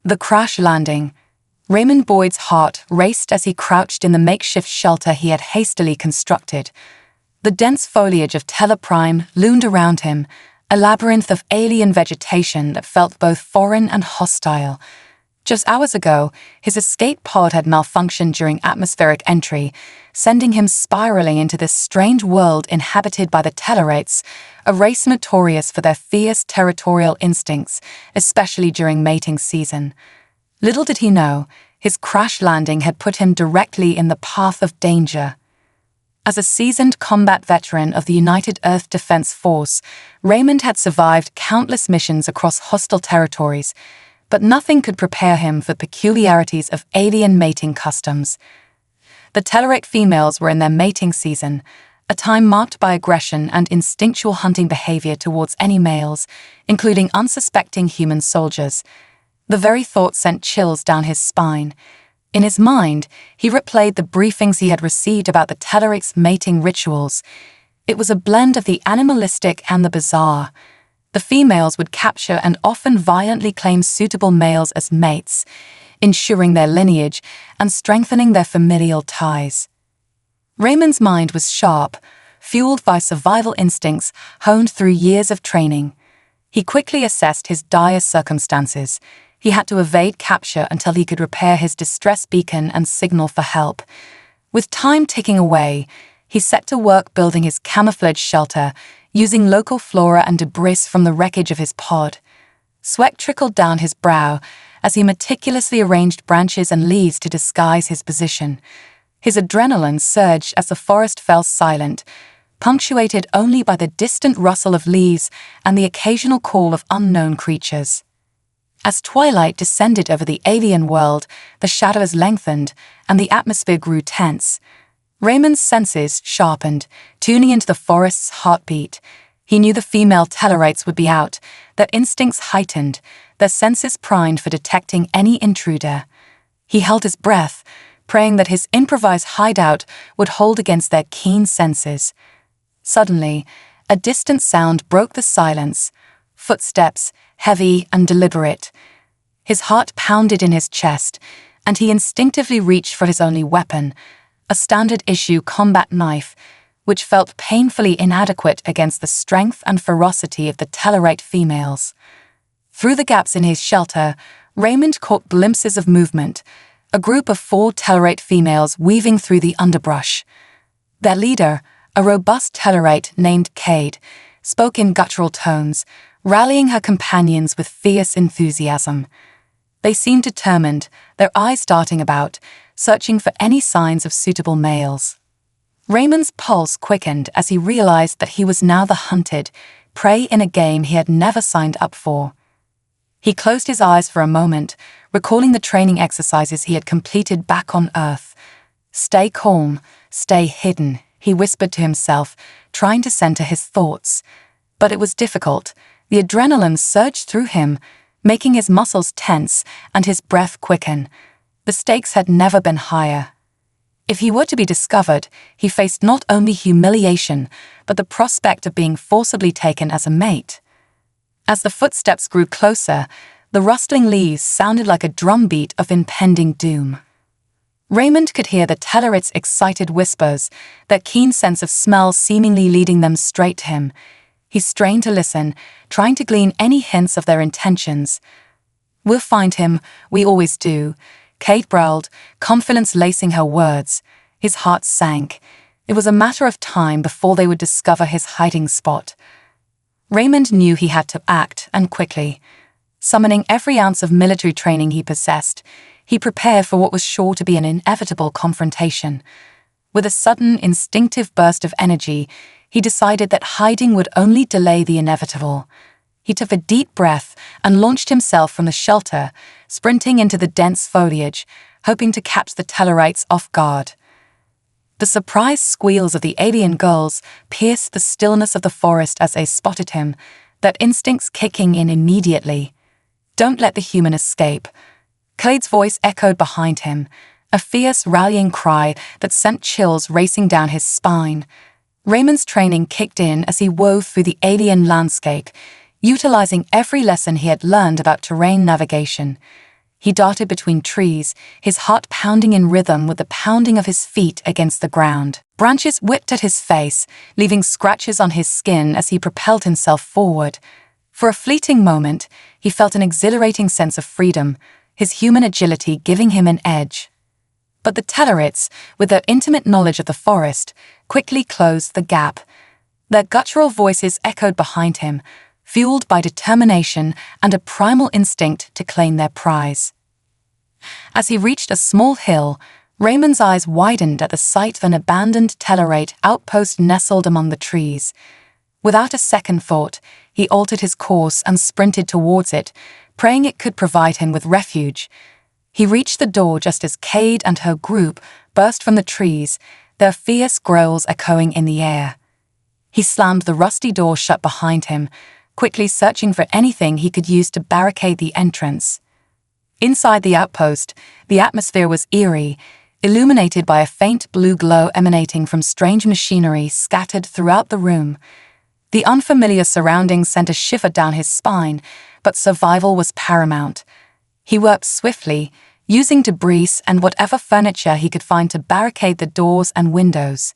The crash landing. Raymond Boyd's heart raced as he crouched in the makeshift shelter he had hastily constructed. The dense foliage of Teleprime loomed around him, a labyrinth of alien vegetation that felt both foreign and hostile. Just hours ago, his escape pod had malfunctioned during atmospheric entry, sending him spiraling into this strange world inhabited by the Tellarites, a race notorious for their fierce territorial instincts, especially during mating season. Little did he know, his crash landing had put him directly in the path of danger. As a seasoned combat veteran of the United Earth Defense Force, Raymond had survived countless missions across hostile territories, but nothing could prepare him for peculiarities of alien mating customs. The Tellarite females were in their mating season, a time marked by aggression and instinctual hunting behavior towards any males, including unsuspecting human soldiers. The very thought sent chills down his spine. In his mind, he replayed the briefings he had received about the Tellarites' mating rituals. It was a blend of the animalistic and the bizarre. The females would capture and often violently claim suitable males as mates, ensuring their lineage and strengthening their familial ties. Raymond's mind was sharp, fueled by survival instincts honed through years of training. He quickly assessed his dire circumstances. He had to evade capture until he could repair his distress beacon and signal for help. With time ticking away, he set to work building his camouflage shelter, using local flora and debris from the wreckage of his pod. Sweat trickled down his brow as he meticulously arranged branches and leaves to disguise his position. His adrenaline surged as the forest fell silent, punctuated only by the distant rustle of leaves and the occasional call of unknown creatures. As twilight descended over the alien world, the shadows lengthened and the atmosphere grew tense. Raymond's senses sharpened, tuning into the forest's heartbeat. He knew the female Tellarites would be out, their instincts heightened, their senses primed for detecting any intruder. He held his breath, praying that his improvised hideout would hold against their keen senses. Suddenly, a distant sound broke the silence. Footsteps, heavy and deliberate. His heart pounded in his chest, and he instinctively reached for his only weapon, a standard-issue combat knife, which felt painfully inadequate against the strength and ferocity of the Tellarite females. Through the gaps in his shelter, Raymond caught glimpses of movement, a group of 4 Tellarite females weaving through the underbrush. Their leader, a robust Tellarite named Cade, spoke in guttural tones, rallying her companions with fierce enthusiasm. They seemed determined, their eyes darting about, searching for any signs of suitable males. Raymond's pulse quickened as he realized that he was now the hunted, prey in a game he had never signed up for. He closed his eyes for a moment, recalling the training exercises he had completed back on Earth. "Stay calm, stay hidden," he whispered to himself, trying to center his thoughts. But it was difficult. The adrenaline surged through him, making his muscles tense and his breath quicken. The stakes had never been higher. If he were to be discovered, he faced not only humiliation, but the prospect of being forcibly taken as a mate. As the footsteps grew closer, the rustling leaves sounded like a drumbeat of impending doom. Raymond could hear the Tellarites' excited whispers, their keen sense of smell seemingly leading them straight to him. He strained to listen, trying to glean any hints of their intentions. "We'll find him, we always do," Kate growled, confidence lacing her words. His heart sank. It was a matter of time before they would discover his hiding spot. Raymond knew he had to act, and quickly. Summoning every ounce of military training he possessed, he prepared for what was sure to be an inevitable confrontation. With a sudden, instinctive burst of energy, he decided that hiding would only delay the inevitable. He took a deep breath and launched himself from the shelter, sprinting into the dense foliage, hoping to catch the Tellarites off guard. The surprised squeals of the alien girls pierced the stillness of the forest as they spotted him, their instincts kicking in immediately. "Don't let the human escape." Cade's voice echoed behind him, a fierce rallying cry that sent chills racing down his spine. Raymond's training kicked in as he wove through the alien landscape, utilizing every lesson he had learned about terrain navigation. He darted between trees, his heart pounding in rhythm with the pounding of his feet against the ground. Branches whipped at his face, leaving scratches on his skin as he propelled himself forward. For a fleeting moment, he felt an exhilarating sense of freedom, his human agility giving him an edge. But the Tellarites, with their intimate knowledge of the forest, quickly closed the gap. Their guttural voices echoed behind him, fueled by determination and a primal instinct to claim their prize. As he reached a small hill, Raymond's eyes widened at the sight of an abandoned Tellarite outpost nestled among the trees. Without a second thought, he altered his course and sprinted towards it, praying it could provide him with refuge. He reached the door just as Cade and her group burst from the trees, their fierce growls echoing in the air. He slammed the rusty door shut behind him, quickly searching for anything he could use to barricade the entrance. Inside the outpost, the atmosphere was eerie, illuminated by a faint blue glow emanating from strange machinery scattered throughout the room. The unfamiliar surroundings sent a shiver down his spine, but survival was paramount. He worked swiftly, using debris and whatever furniture he could find to barricade the doors and windows.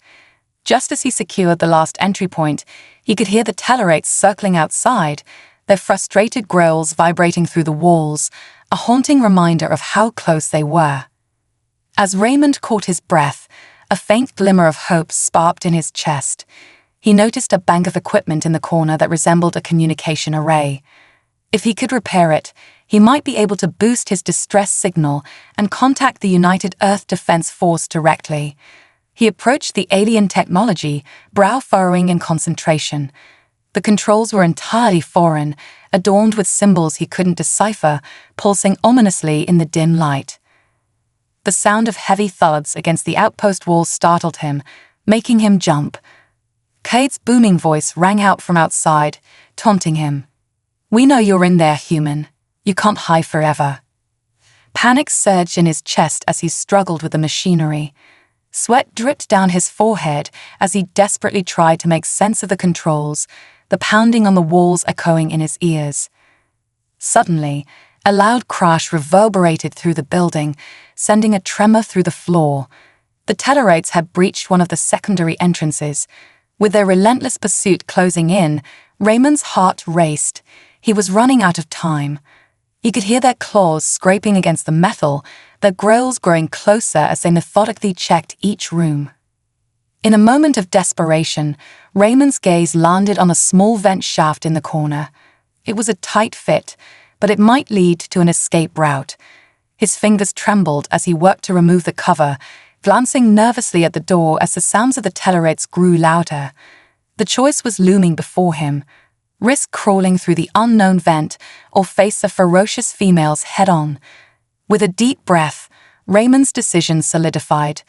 Just as he secured the last entry point, he could hear the Tellarites circling outside, their frustrated growls vibrating through the walls, a haunting reminder of how close they were. As Raymond caught his breath, a faint glimmer of hope sparked in his chest. He noticed a bank of equipment in the corner that resembled a communication array. If he could repair it, he might be able to boost his distress signal and contact the United Earth Defense Force directly. He approached the alien technology, brow furrowing in concentration. The controls were entirely foreign, adorned with symbols he couldn't decipher, pulsing ominously in the dim light. The sound of heavy thuds against the outpost walls startled him, making him jump. Cade's booming voice rang out from outside, taunting him. "We know you're in there, human. You can't hide forever." Panic surged in his chest as he struggled with the machinery. Sweat dripped down his forehead as he desperately tried to make sense of the controls, the pounding on the walls echoing in his ears. Suddenly, a loud crash reverberated through the building, sending a tremor through the floor. The Tellarites had breached one of the secondary entrances. With their relentless pursuit closing in, Raymond's heart raced. He was running out of time. He could hear their claws scraping against the metal, their growls growing closer as they methodically checked each room. In a moment of desperation, Raymond's gaze landed on a small vent shaft in the corner. It was a tight fit, but it might lead to an escape route. His fingers trembled as he worked to remove the cover, glancing nervously at the door as the sounds of the Tellarites grew louder. The choice was looming before him: risk crawling through the unknown vent or face the ferocious females head-on. With a deep breath, Raymond's decision solidified.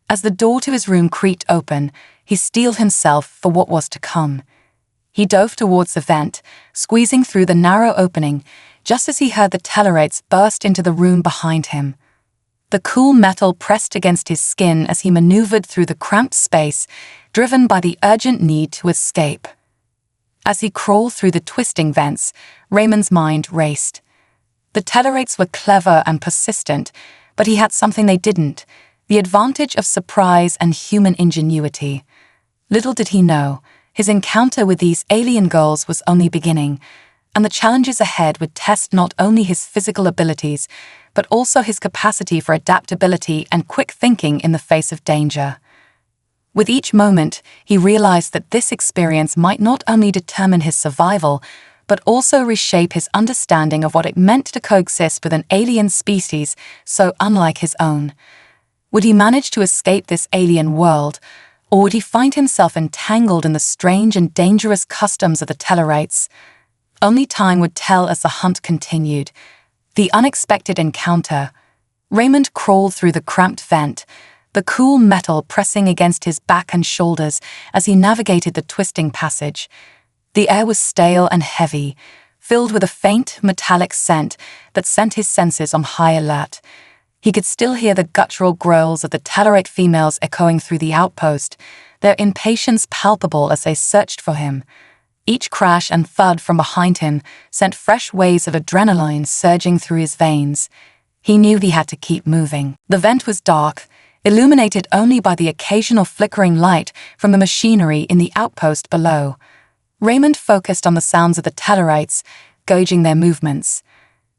As the door to his room creaked open, he steeled himself for what was to come. He dove towards the vent, squeezing through the narrow opening, just as he heard the Tellarites burst into the room behind him. The cool metal pressed against his skin as he maneuvered through the cramped space, driven by the urgent need to escape. As he crawled through the twisting vents, Raymond's mind raced. The Tellarites were clever and persistent, but he had something they didn't: the advantage of surprise and human ingenuity. Little did he know, his encounter with these alien girls was only beginning, and the challenges ahead would test not only his physical abilities, but also his capacity for adaptability and quick thinking in the face of danger. With each moment, he realized that this experience might not only determine his survival, but also reshape his understanding of what it meant to coexist with an alien species so unlike his own. Would he manage to escape this alien world, or would he find himself entangled in the strange and dangerous customs of the Tellarites? Only time would tell as the hunt continued. The unexpected encounter. Raymond crawled through the cramped vent, the cool metal pressing against his back and shoulders as he navigated the twisting passage. The air was stale and heavy, filled with a faint, metallic scent that sent his senses on high alert. He could still hear the guttural growls of the Tellarite females echoing through the outpost, their impatience palpable as they searched for him. Each crash and thud from behind him sent fresh waves of adrenaline surging through his veins. He knew he had to keep moving. The vent was dark, illuminated only by the occasional flickering light from the machinery in the outpost below. Raymond focused on the sounds of the Tellarites, gauging their movements.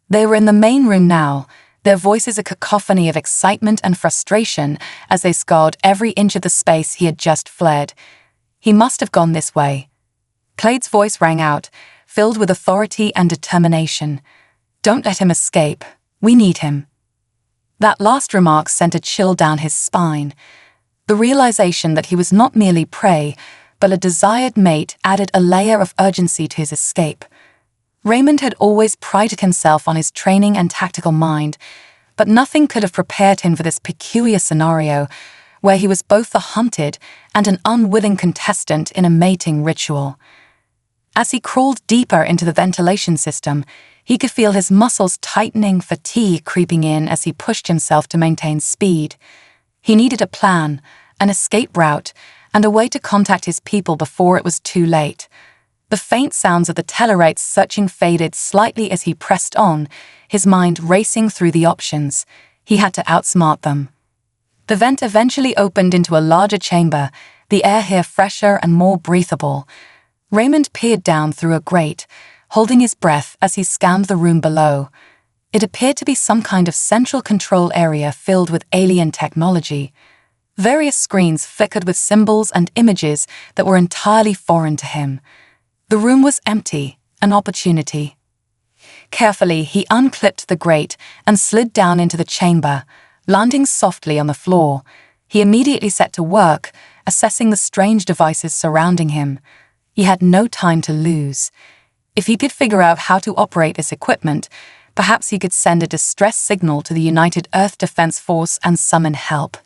They were in the main room now, their voices a cacophony of excitement and frustration as they scoured every inch of the space he had just fled. He must have gone this way. Clade's voice rang out, filled with authority and determination. "Don't let him escape. We need him." That last remark sent a chill down his spine. The realization that he was not merely prey, but a desired mate added a layer of urgency to his escape. Raymond had always prided himself on his training and tactical mind, but nothing could have prepared him for this peculiar scenario, where he was both the hunted and an unwilling contestant in a mating ritual. As he crawled deeper into the ventilation system, he could feel his muscles tightening, fatigue creeping in as he pushed himself to maintain speed. He needed a plan, an escape route, and a way to contact his people before it was too late. The faint sounds of the Tellarites searching faded slightly as he pressed on, his mind racing through the options. He had to outsmart them. The vent eventually opened into a larger chamber, the air here fresher and more breathable. Raymond peered down through a grate, holding his breath as he scanned the room below. It appeared to be some kind of central control area filled with alien technology. Various screens flickered with symbols and images that were entirely foreign to him. The room was empty, an opportunity. Carefully, he unclipped the grate and slid down into the chamber, landing softly on the floor. He immediately set to work, assessing the strange devices surrounding him. He had no time to lose. If he could figure out how to operate this equipment, perhaps he could send a distress signal to the United Earth Defense Force and summon help.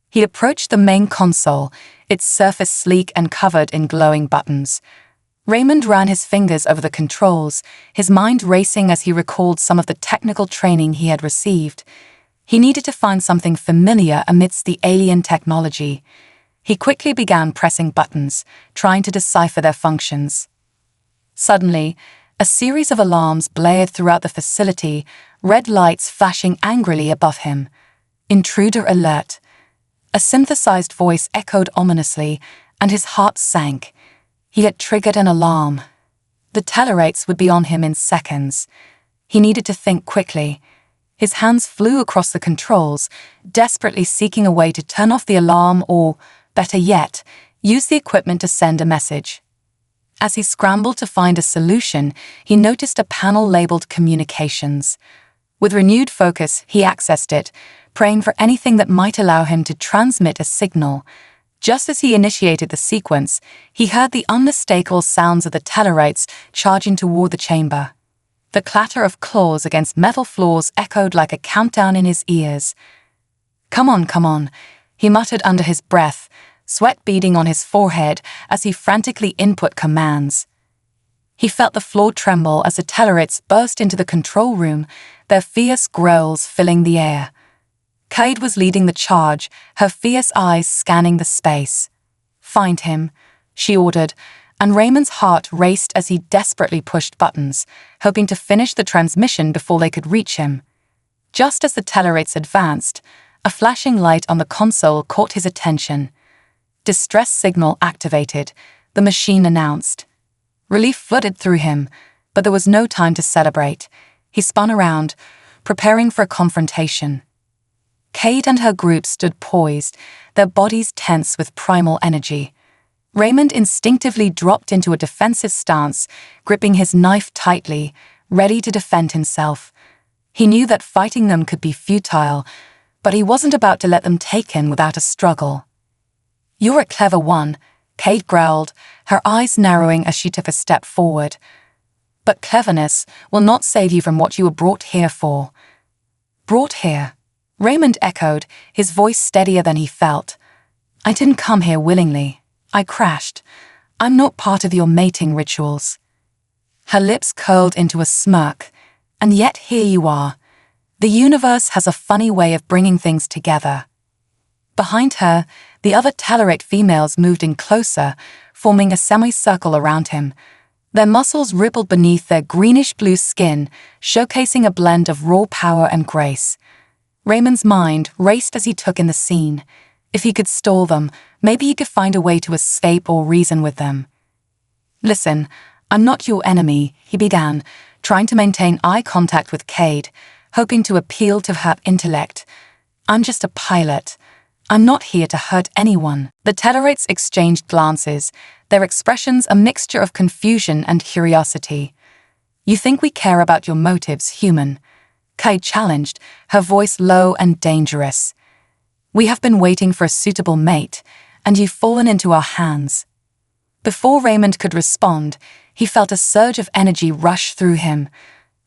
He approached the main console, its surface sleek and covered in glowing buttons. Raymond ran his fingers over the controls, his mind racing as he recalled some of the technical training he had received. He needed to find something familiar amidst the alien technology. He quickly began pressing buttons, trying to decipher their functions. Suddenly, a series of alarms blared throughout the facility, red lights flashing angrily above him. Intruder alert. A synthesized voice echoed ominously, and his heart sank. He had triggered an alarm. The Tellarites would be on him in seconds. He needed to think quickly. His hands flew across the controls, desperately seeking a way to turn off the alarm or, better yet, use the equipment to send a message. As he scrambled to find a solution, he noticed a panel labeled Communications. With renewed focus, he accessed it, praying for anything that might allow him to transmit a signal. Just as he initiated the sequence, he heard the unmistakable sounds of the Tellarites charging toward the chamber. The clatter of claws against metal floors echoed like a countdown in his ears. Come on," he muttered under his breath, sweat beading on his forehead as he frantically input commands. He felt the floor tremble as the Tellarites burst into the control room, their fierce growls filling the air. Cade was leading the charge, her fierce eyes scanning the space. "Find him," she ordered, and Raymond's heart raced as he desperately pushed buttons, hoping to finish the transmission before they could reach him. Just as the Tellarites advanced, a flashing light on the console caught his attention. "Distress signal activated," the machine announced. Relief flooded through him, but there was no time to celebrate. He spun around, preparing for a confrontation. Cade and her group stood poised, their bodies tense with primal energy. Raymond instinctively dropped into a defensive stance, gripping his knife tightly, ready to defend himself. He knew that fighting them could be futile, but he wasn't about to let them take him without a struggle. "You're a clever one," Cade growled, her eyes narrowing as she took a step forward. "But cleverness will not save you from what you were brought here for." "Brought here?" Raymond echoed, his voice steadier than he felt. "I didn't come here willingly. I crashed. I'm not part of your mating rituals." Her lips curled into a smirk. "And yet here you are. The universe has a funny way of bringing things together." Behind her, the other Tellarite females moved in closer, forming a semicircle around him. Their muscles rippled beneath their greenish-blue skin, showcasing a blend of raw power and grace. Raymond's mind raced as he took in the scene. If he could stall them, maybe he could find a way to escape or reason with them. "Listen, I'm not your enemy," he began, trying to maintain eye contact with Cade, hoping to appeal to her intellect. "I'm just a pilot. I'm not here to hurt anyone." The Tellarites exchanged glances, their expressions a mixture of confusion and curiosity. "You think we care about your motives, human?" Cade challenged, her voice low and dangerous. "We have been waiting for a suitable mate, and you've fallen into our hands." Before Raymond could respond, he felt a surge of energy rush through him.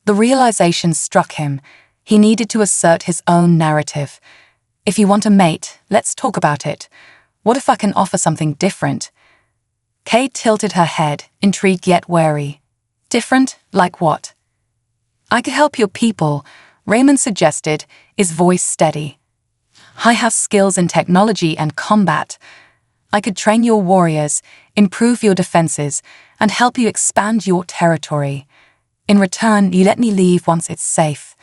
The realization struck him. He needed to assert his own narrative. "If you want a mate, let's talk about it. What if I can offer something different?" Cade tilted her head, intrigued yet wary. "Different? Like what?" "I could help your people," Raymond suggested, his voice steady. "I have skills in technology and combat. I could train your warriors, improve your defenses, and help you expand your territory. In return, you let me leave once it's safe."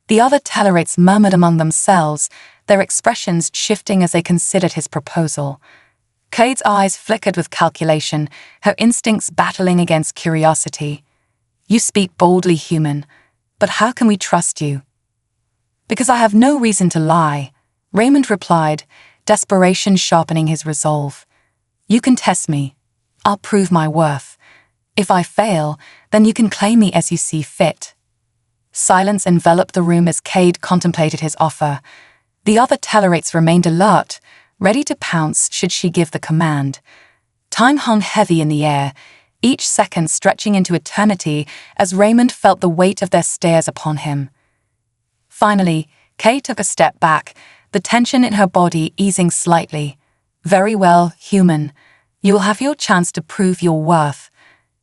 The other Tellarites murmured among themselves, their expressions shifting as they considered his proposal. Cade's eyes flickered with calculation, her instincts battling against curiosity. "You speak boldly, human, but how can we trust you?" "Because I have no reason to lie," Raymond replied, desperation sharpening his resolve. "You can test me. I'll prove my worth. If I fail, then you can claim me as you see fit." Silence enveloped the room as Cade contemplated his offer. The other Tellarites remained alert, ready to pounce should she give the command. Time hung heavy in the air, each second stretching into eternity as Raymond felt the weight of their stares upon him. Finally, Cade took a step back, the tension in her body easing slightly. "Very well, human. You will have your chance to prove your worth.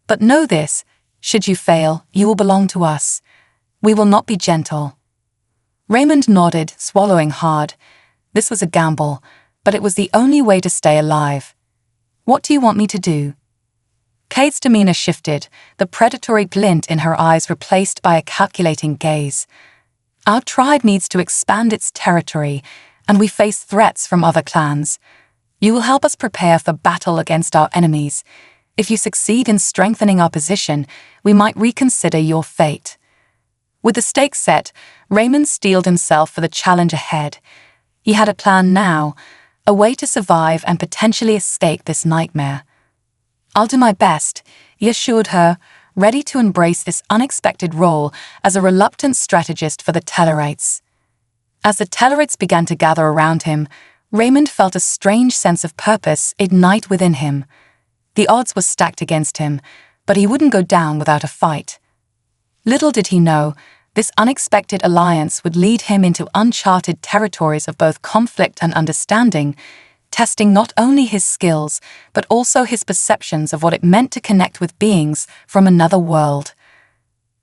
But know this, should you fail, you will belong to us. We will not be gentle." Raymond nodded, swallowing hard. This was a gamble, but it was the only way to stay alive. "What do you want me to do?" Cade's demeanor shifted, the predatory glint in her eyes replaced by a calculating gaze. "Our tribe needs to expand its territory, and we face threats from other clans. You will help us prepare for battle against our enemies. If you succeed in strengthening our position, we might reconsider your fate." With the stakes set, Raymond steeled himself for the challenge ahead. He had a plan now, a way to survive and potentially escape this nightmare. "I'll do my best," he assured her, ready to embrace this unexpected role as a reluctant strategist for the Tellarites. As the Tellarites began to gather around him, Raymond felt a strange sense of purpose ignite within him. The odds were stacked against him, but he wouldn't go down without a fight. Little did he know, this unexpected alliance would lead him into uncharted territories of both conflict and understanding, testing not only his skills, but also his perceptions of what it meant to connect with beings from another world.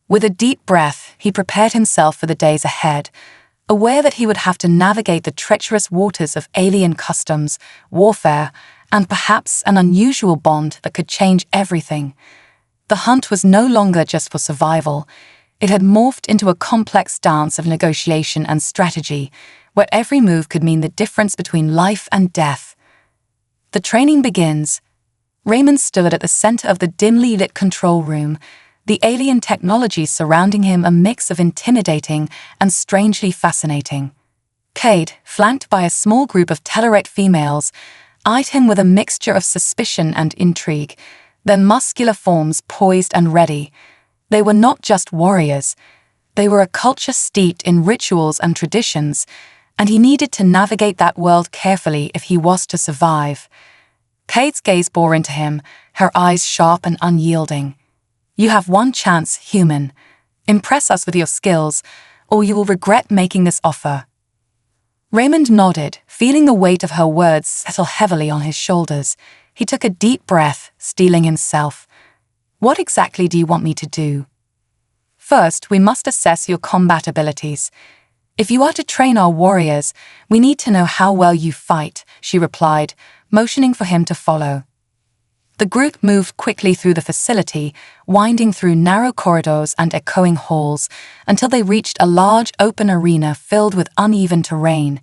With a deep breath, he prepared himself for the days ahead, aware that he would have to navigate the treacherous waters of alien customs, warfare, and perhaps an unusual bond that could change everything. The hunt was no longer just for survival. It had morphed into a complex dance of negotiation and strategy, where every move could mean the difference between life and death. The training begins. Raymond stood at the center of the dimly lit control room, the alien technology surrounding him a mix of intimidating and strangely fascinating. Cade, flanked by a small group of Tellarite females, eyed him with a mixture of suspicion and intrigue, their muscular forms poised and ready. They were not just warriors. They were a culture steeped in rituals and traditions, and he needed to navigate that world carefully if he was to survive. Cade's gaze bore into him, her eyes sharp and unyielding. "You have one chance, human. Impress us with your skills, or you will regret making this offer." Raymond nodded, feeling the weight of her words settle heavily on his shoulders. He took a deep breath, steeling himself. "What exactly do you want me to do?" "First, we must assess your combat abilities. If you are to train our warriors, we need to know how well you fight," she replied, motioning for him to follow. The group moved quickly through the facility, winding through narrow corridors and echoing halls, until they reached a large open arena filled with uneven terrain.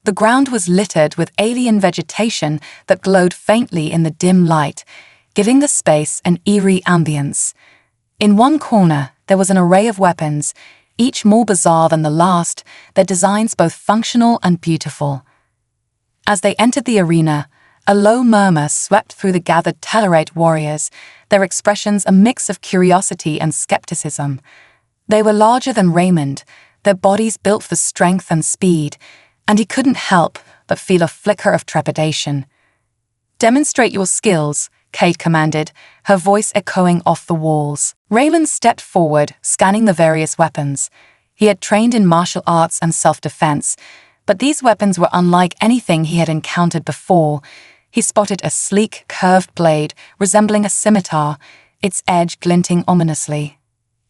The ground was littered with alien vegetation that glowed faintly in the dim light, giving the space an eerie ambience. In one corner, there was an array of weapons, each more bizarre than the last, their designs both functional and beautiful. As they entered the arena, a low murmur swept through the gathered Tellarite warriors, their expressions a mix of curiosity and skepticism. They were larger than Raymond, their bodies built for strength and speed, and he couldn't help but feel a flicker of trepidation. "Demonstrate your skills," Kate commanded, her voice echoing off the walls. Raymond stepped forward, scanning the various weapons. He had trained in martial arts and self-defense, but these weapons were unlike anything he had encountered before. He spotted a sleek, curved blade resembling a scimitar, its edge glinting ominously.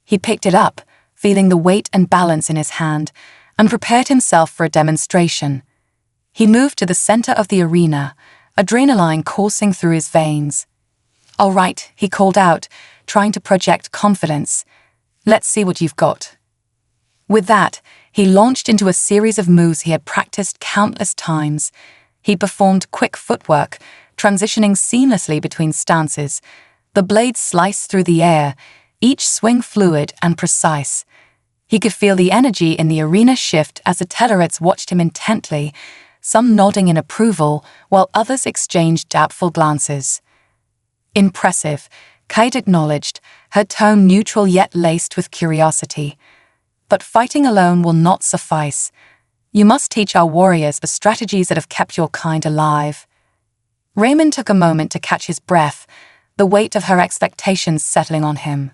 He picked it up, feeling the weight and balance in his hand, and prepared himself for a demonstration. He moved to the center of the arena, adrenaline coursing through his veins. "All right," he called out, trying to project confidence. "Let's see what you've got." With that, he launched into a series of moves he had practiced countless times. He performed quick footwork, transitioning seamlessly between stances. The blades sliced through the air, each swing fluid and precise. He could feel the energy in the arena shift as the Tellarites watched him intently, some nodding in approval while others exchanged doubtful glances. "Impressive," Kate acknowledged, her tone neutral yet laced with curiosity. "But fighting alone will not suffice. You must teach our warriors the strategies that have kept your kind alive." Raymond took a moment to catch his breath, the weight of her expectations settling on him.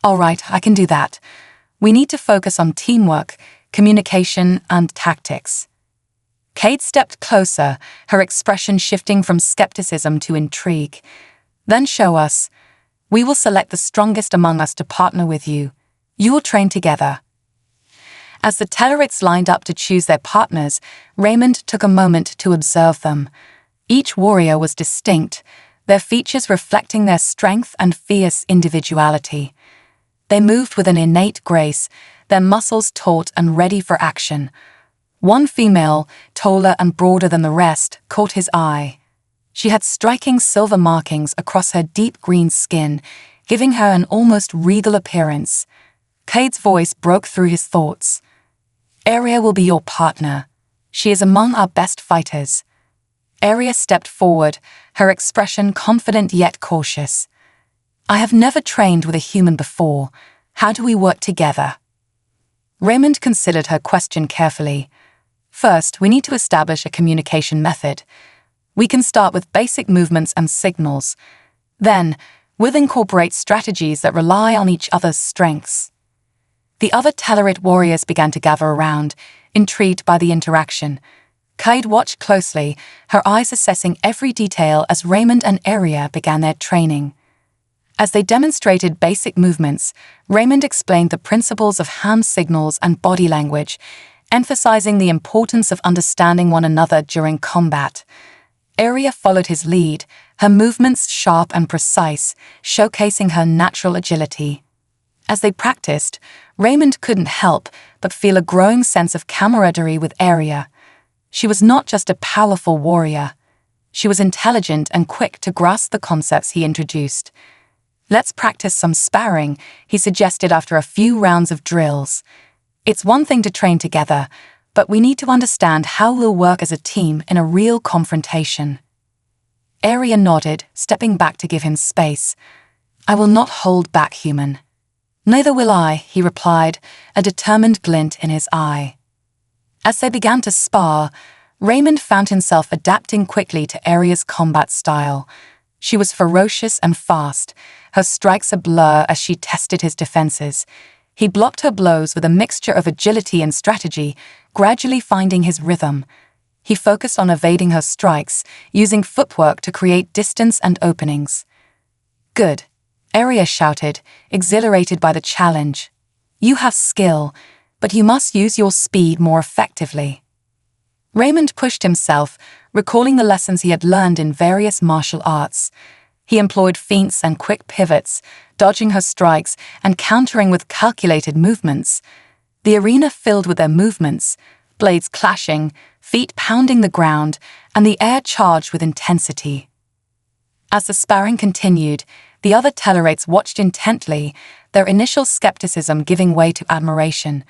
"All right, I can do that. We need to focus on teamwork, communication, and tactics." Kate stepped closer, her expression shifting from skepticism to intrigue. "Then show us. We will select the strongest among us to partner with you. You will train together." As the Tellarites lined up to choose their partners, Raymond took a moment to observe them. Each warrior was distinct, their features reflecting their strength and fierce individuality. They moved with an innate grace, their muscles taut and ready for action. One female, taller and broader than the rest, caught his eye. She had striking silver markings across her deep green skin, giving her an almost regal appearance. Cade's voice broke through his thoughts. "Aria will be your partner. She is among our best fighters." Aria stepped forward, her expression confident yet cautious. "I have never trained with a human before. How do we work together?" Raymond considered her question carefully. "First, we need to establish a communication method. We can start with basic movements and signals. Then, we'll incorporate strategies that rely on each other's strengths." The other Tellarite warriors began to gather around, intrigued by the interaction. Kate watched closely, her eyes assessing every detail as Raymond and Aria began their training. As they demonstrated basic movements, Raymond explained the principles of hand signals and body language, emphasizing the importance of understanding one another during combat. Aria followed his lead, her movements sharp and precise, showcasing her natural agility. As they practiced, Raymond couldn't help but feel a growing sense of camaraderie with Aria. She was not just a powerful warrior. She was intelligent and quick to grasp the concepts he introduced. "Let's practice some sparring," he suggested after a few rounds of drills. "It's one thing to train together, but we need to understand how we'll work as a team in a real confrontation." Aria nodded, stepping back to give him space. "I will not hold back, human." "Neither will I," he replied, a determined glint in his eye. As they began to spar, Raymond found himself adapting quickly to Aria's combat style. She was ferocious and fast, her strikes a blur as she tested his defenses. He blocked her blows with a mixture of agility and strategy, gradually finding his rhythm. He focused on evading her strikes, using footwork to create distance and openings. "Good," Aria shouted, exhilarated by the challenge. "You have skill, but you must use your speed more effectively." Raymond pushed himself, recalling the lessons he had learned in various martial arts. He employed feints and quick pivots, dodging her strikes and countering with calculated movements. The arena filled with their movements, blades clashing, feet pounding the ground, and the air charged with intensity. As the sparring continued, the other Tellarites watched intently, their initial skepticism giving way to admiration.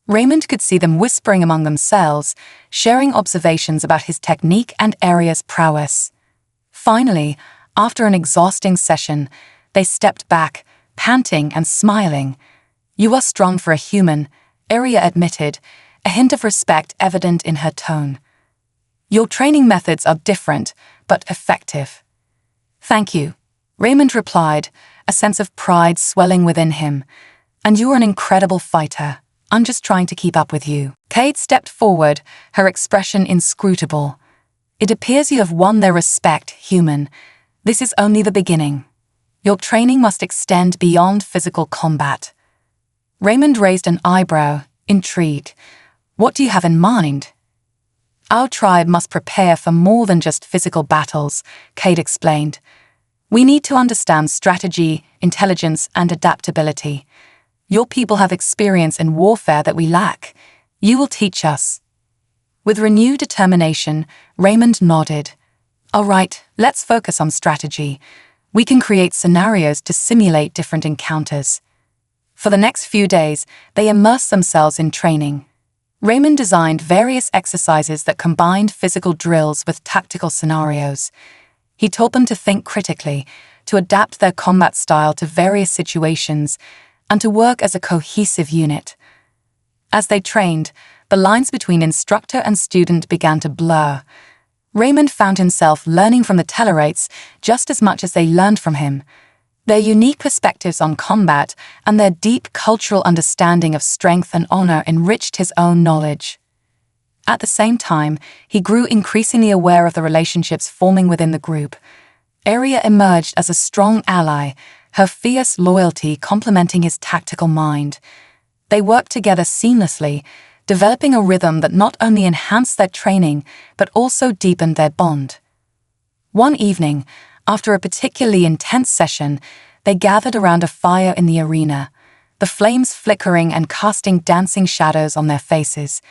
Raymond could see them whispering among themselves, sharing observations about his technique and Aria's prowess. Finally, after an exhausting session, they stepped back, panting and smiling. "You are strong for a human," Aria admitted, a hint of respect evident in her tone. "Your training methods are different, but effective." "Thank you," Raymond replied, a sense of pride swelling within him. "And you're an incredible fighter. I'm just trying to keep up with you." Cade stepped forward, her expression inscrutable. "It appears you have won their respect, human. This is only the beginning. Your training must extend beyond physical combat." Raymond raised an eyebrow, intrigued. "What do you have in mind?" "Our tribe must prepare for more than just physical battles," Cade explained. "We need to understand strategy, intelligence, and adaptability. Your people have experience in warfare that we lack. You will teach us." With renewed determination, Raymond nodded. "All right, let's focus on strategy. We can create scenarios to simulate different encounters." For the next few days, they immersed themselves in training. Raymond designed various exercises that combined physical drills with tactical scenarios. He taught them to think critically, to adapt their combat style to various situations, and to work as a cohesive unit. As they trained, the lines between instructor and student began to blur. Raymond found himself learning from the Tellarites just as much as they learned from him. Their unique perspectives on combat and their deep cultural understanding of strength and honor enriched his own knowledge. At the same time, he grew increasingly aware of the relationships forming within the group. Aria emerged as a strong ally, her fierce loyalty complementing his tactical mind. They worked together seamlessly, developing a rhythm that not only enhanced their training, but also deepened their bond. One evening, after a particularly intense session, they gathered around a fire in the arena, the flames flickering and casting dancing shadows on their faces.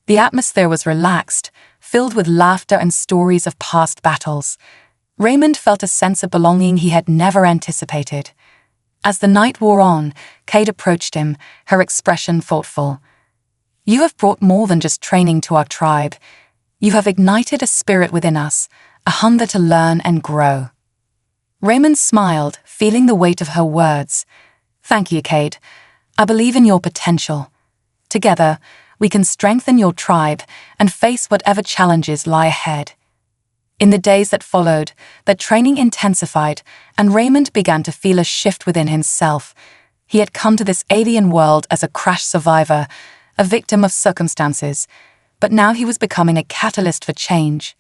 The atmosphere was relaxed, filled with laughter and stories of past battles. Raymond felt a sense of belonging he had never anticipated. As the night wore on, Cade approached him, her expression thoughtful. "You have brought more than just training to our tribe. You have ignited a spirit within us, a hunger to learn and grow." Raymond smiled, feeling the weight of her words. "Thank you, Cade. I believe in your potential. Together, we can strengthen your tribe and face whatever challenges lie ahead." In the days that followed, their training intensified, and Raymond began to feel a shift within himself. He had come to this alien world as a crash survivor, a victim of circumstances, but now he was becoming a catalyst for change.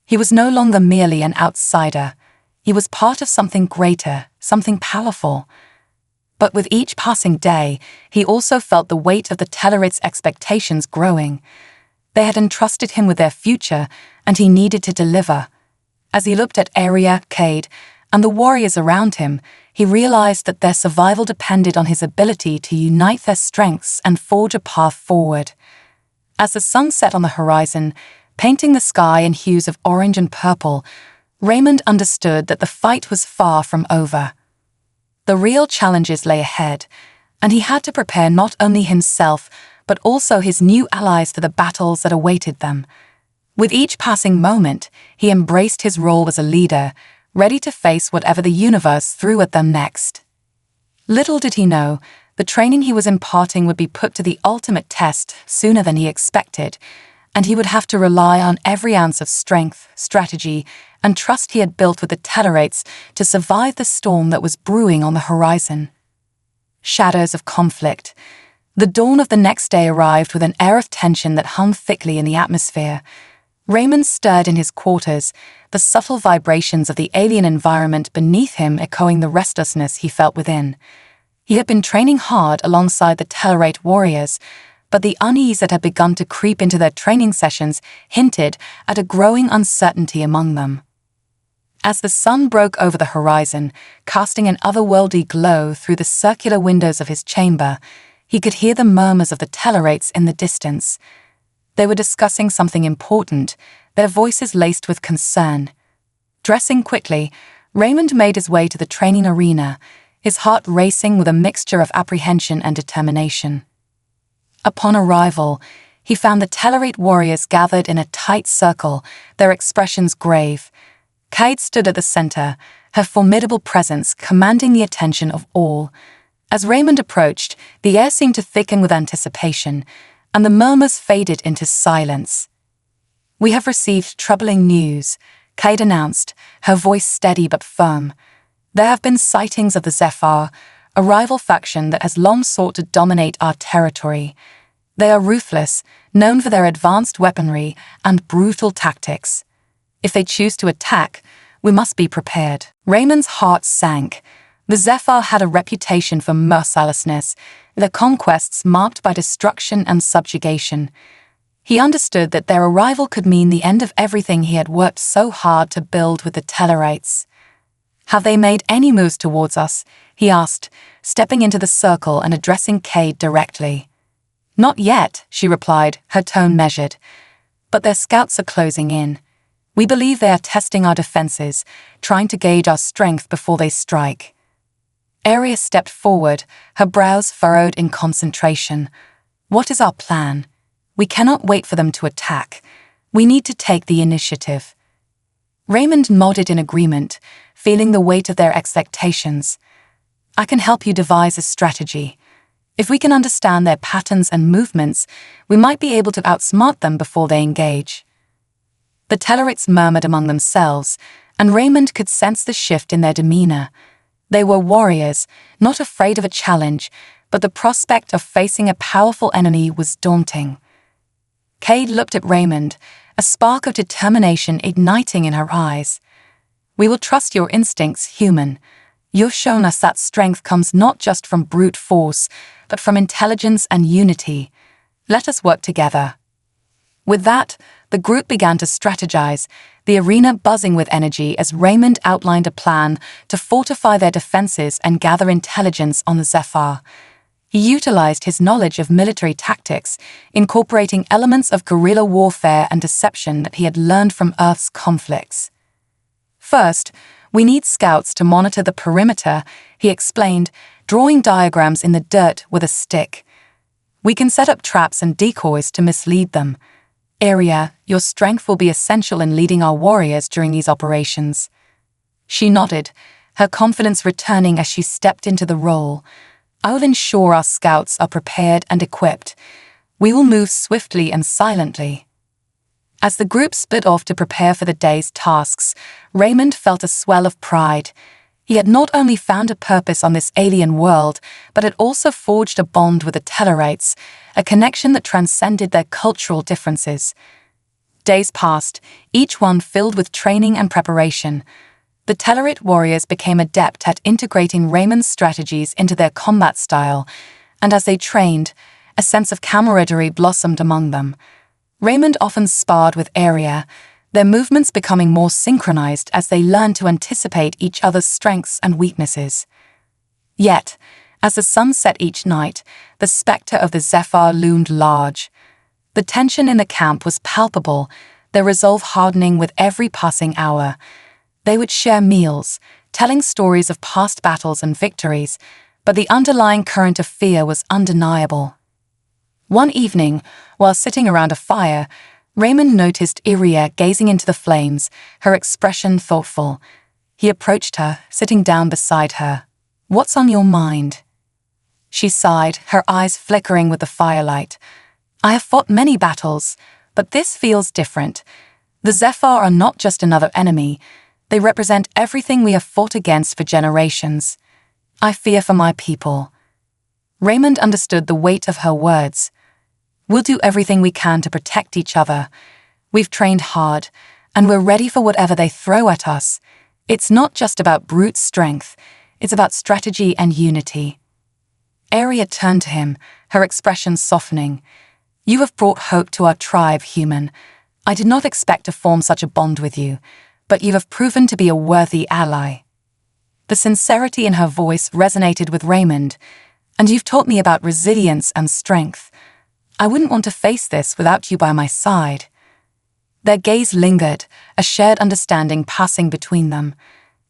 He was no longer merely an outsider. He was part of something greater, something powerful. But with each passing day, he also felt the weight of the Tellarites' expectations growing. They had entrusted him with their future, and he needed to deliver. As he looked at Aria, Cade, and the warriors around him, he realized that their survival depended on his ability to unite their strengths and forge a path forward. As the sun set on the horizon, painting the sky in hues of orange and purple, Raymond understood that the fight was far from over. The real challenges lay ahead, and he had to prepare not only himself, but also his new allies for the battles that awaited them. With each passing moment, he embraced his role as a leader, ready to face whatever the universe threw at them next. Little did he know, the training he was imparting would be put to the ultimate test sooner than he expected, and he would have to rely on every ounce of strength, strategy, and trust he had built with the Tellarites to survive the storm that was brewing on the horizon. Shadows of conflict. The dawn of the next day arrived with an air of tension that hung thickly in the atmosphere. Raymond stirred in his quarters, the subtle vibrations of the alien environment beneath him echoing the restlessness he felt within. He had been training hard alongside the Tellarite warriors, but the unease that had begun to creep into their training sessions hinted at a growing uncertainty among them. As the sun broke over the horizon, casting an otherworldly glow through the circular windows of his chamber, he could hear the murmurs of the Tellarites in the distance. They were discussing something important, their voices laced with concern. Dressing quickly, Raymond made his way to the training arena, his heart racing with a mixture of apprehension and determination. Upon arrival, he found the Tellarite warriors gathered in a tight circle, their expressions grave. Cade stood at the center, her formidable presence commanding the attention of all. As Raymond approached, the air seemed to thicken with anticipation, and the murmurs faded into silence. "We have received troubling news," Cade announced, her voice steady but firm. "There have been sightings of the Zephyr, a rival faction that has long sought to dominate our territory. They are ruthless, known for their advanced weaponry and brutal tactics. If they choose to attack, we must be prepared." Raymond's heart sank. The Zephyr had a reputation for mercilessness, their conquests marked by destruction and subjugation. He understood that their arrival could mean the end of everything he had worked so hard to build with the Tellarites. "Have they made any moves towards us?" he asked, stepping into the circle and addressing Cade directly. "Not yet," she replied, her tone measured. "But their scouts are closing in. We believe they are testing our defenses, trying to gauge our strength before they strike." Arya stepped forward, her brows furrowed in concentration. "What is our plan? We cannot wait for them to attack. We need to take the initiative." Raymond nodded in agreement, feeling the weight of their expectations. "I can help you devise a strategy. If we can understand their patterns and movements, we might be able to outsmart them before they engage." The Tellarites murmured among themselves, and Raymond could sense the shift in their demeanor. They were warriors, not afraid of a challenge, but the prospect of facing a powerful enemy was daunting. Cade looked at Raymond, a spark of determination igniting in her eyes. "We will trust your instincts, human. You've shown us that strength comes not just from brute force, but from intelligence and unity. Let us work together." With that, the group began to strategize, the arena buzzing with energy as Raymond outlined a plan to fortify their defenses and gather intelligence on the Zephyr. He utilized his knowledge of military tactics, incorporating elements of guerrilla warfare and deception that he had learned from Earth's conflicts. "First, we need scouts to monitor the perimeter," he explained, drawing diagrams in the dirt with a stick. "We can set up traps and decoys to mislead them. Arya, your strength will be essential in leading our warriors during these operations." She nodded, her confidence returning as she stepped into the role. "I will ensure our scouts are prepared and equipped. We will move swiftly and silently." As the group split off to prepare for the day's tasks, Raymond felt a swell of pride. He had not only found a purpose on this alien world, but had also forged a bond with the Tellarites, a connection that transcended their cultural differences. Days passed, each one filled with training and preparation. The Tellarite warriors became adept at integrating Raymond's strategies into their combat style, and as they trained, a sense of camaraderie blossomed among them. Raymond often sparred with Arya, their movements becoming more synchronized as they learned to anticipate each other's strengths and weaknesses. Yet, as the sun set each night, the specter of the Zephyr loomed large. The tension in the camp was palpable, their resolve hardening with every passing hour. They would share meals, telling stories of past battles and victories, but the underlying current of fear was undeniable. One evening, while sitting around a fire, Raymond noticed Arya gazing into the flames, her expression thoughtful. He approached her, sitting down beside her. "What's on your mind?" She sighed, her eyes flickering with the firelight. "I have fought many battles, but this feels different. The Zephyr are not just another enemy. They represent everything we have fought against for generations. I fear for my people." Raymond understood the weight of her words. "We'll do everything we can to protect each other. We've trained hard, and we're ready for whatever they throw at us. It's not just about brute strength, it's about strategy and unity." Arya turned to him, her expression softening. "You have brought hope to our tribe, human. I did not expect to form such a bond with you, but you have proven to be a worthy ally." The sincerity in her voice resonated with Raymond. "And you've taught me about resilience and strength. I wouldn't want to face this without you by my side." Their gaze lingered, a shared understanding passing between them.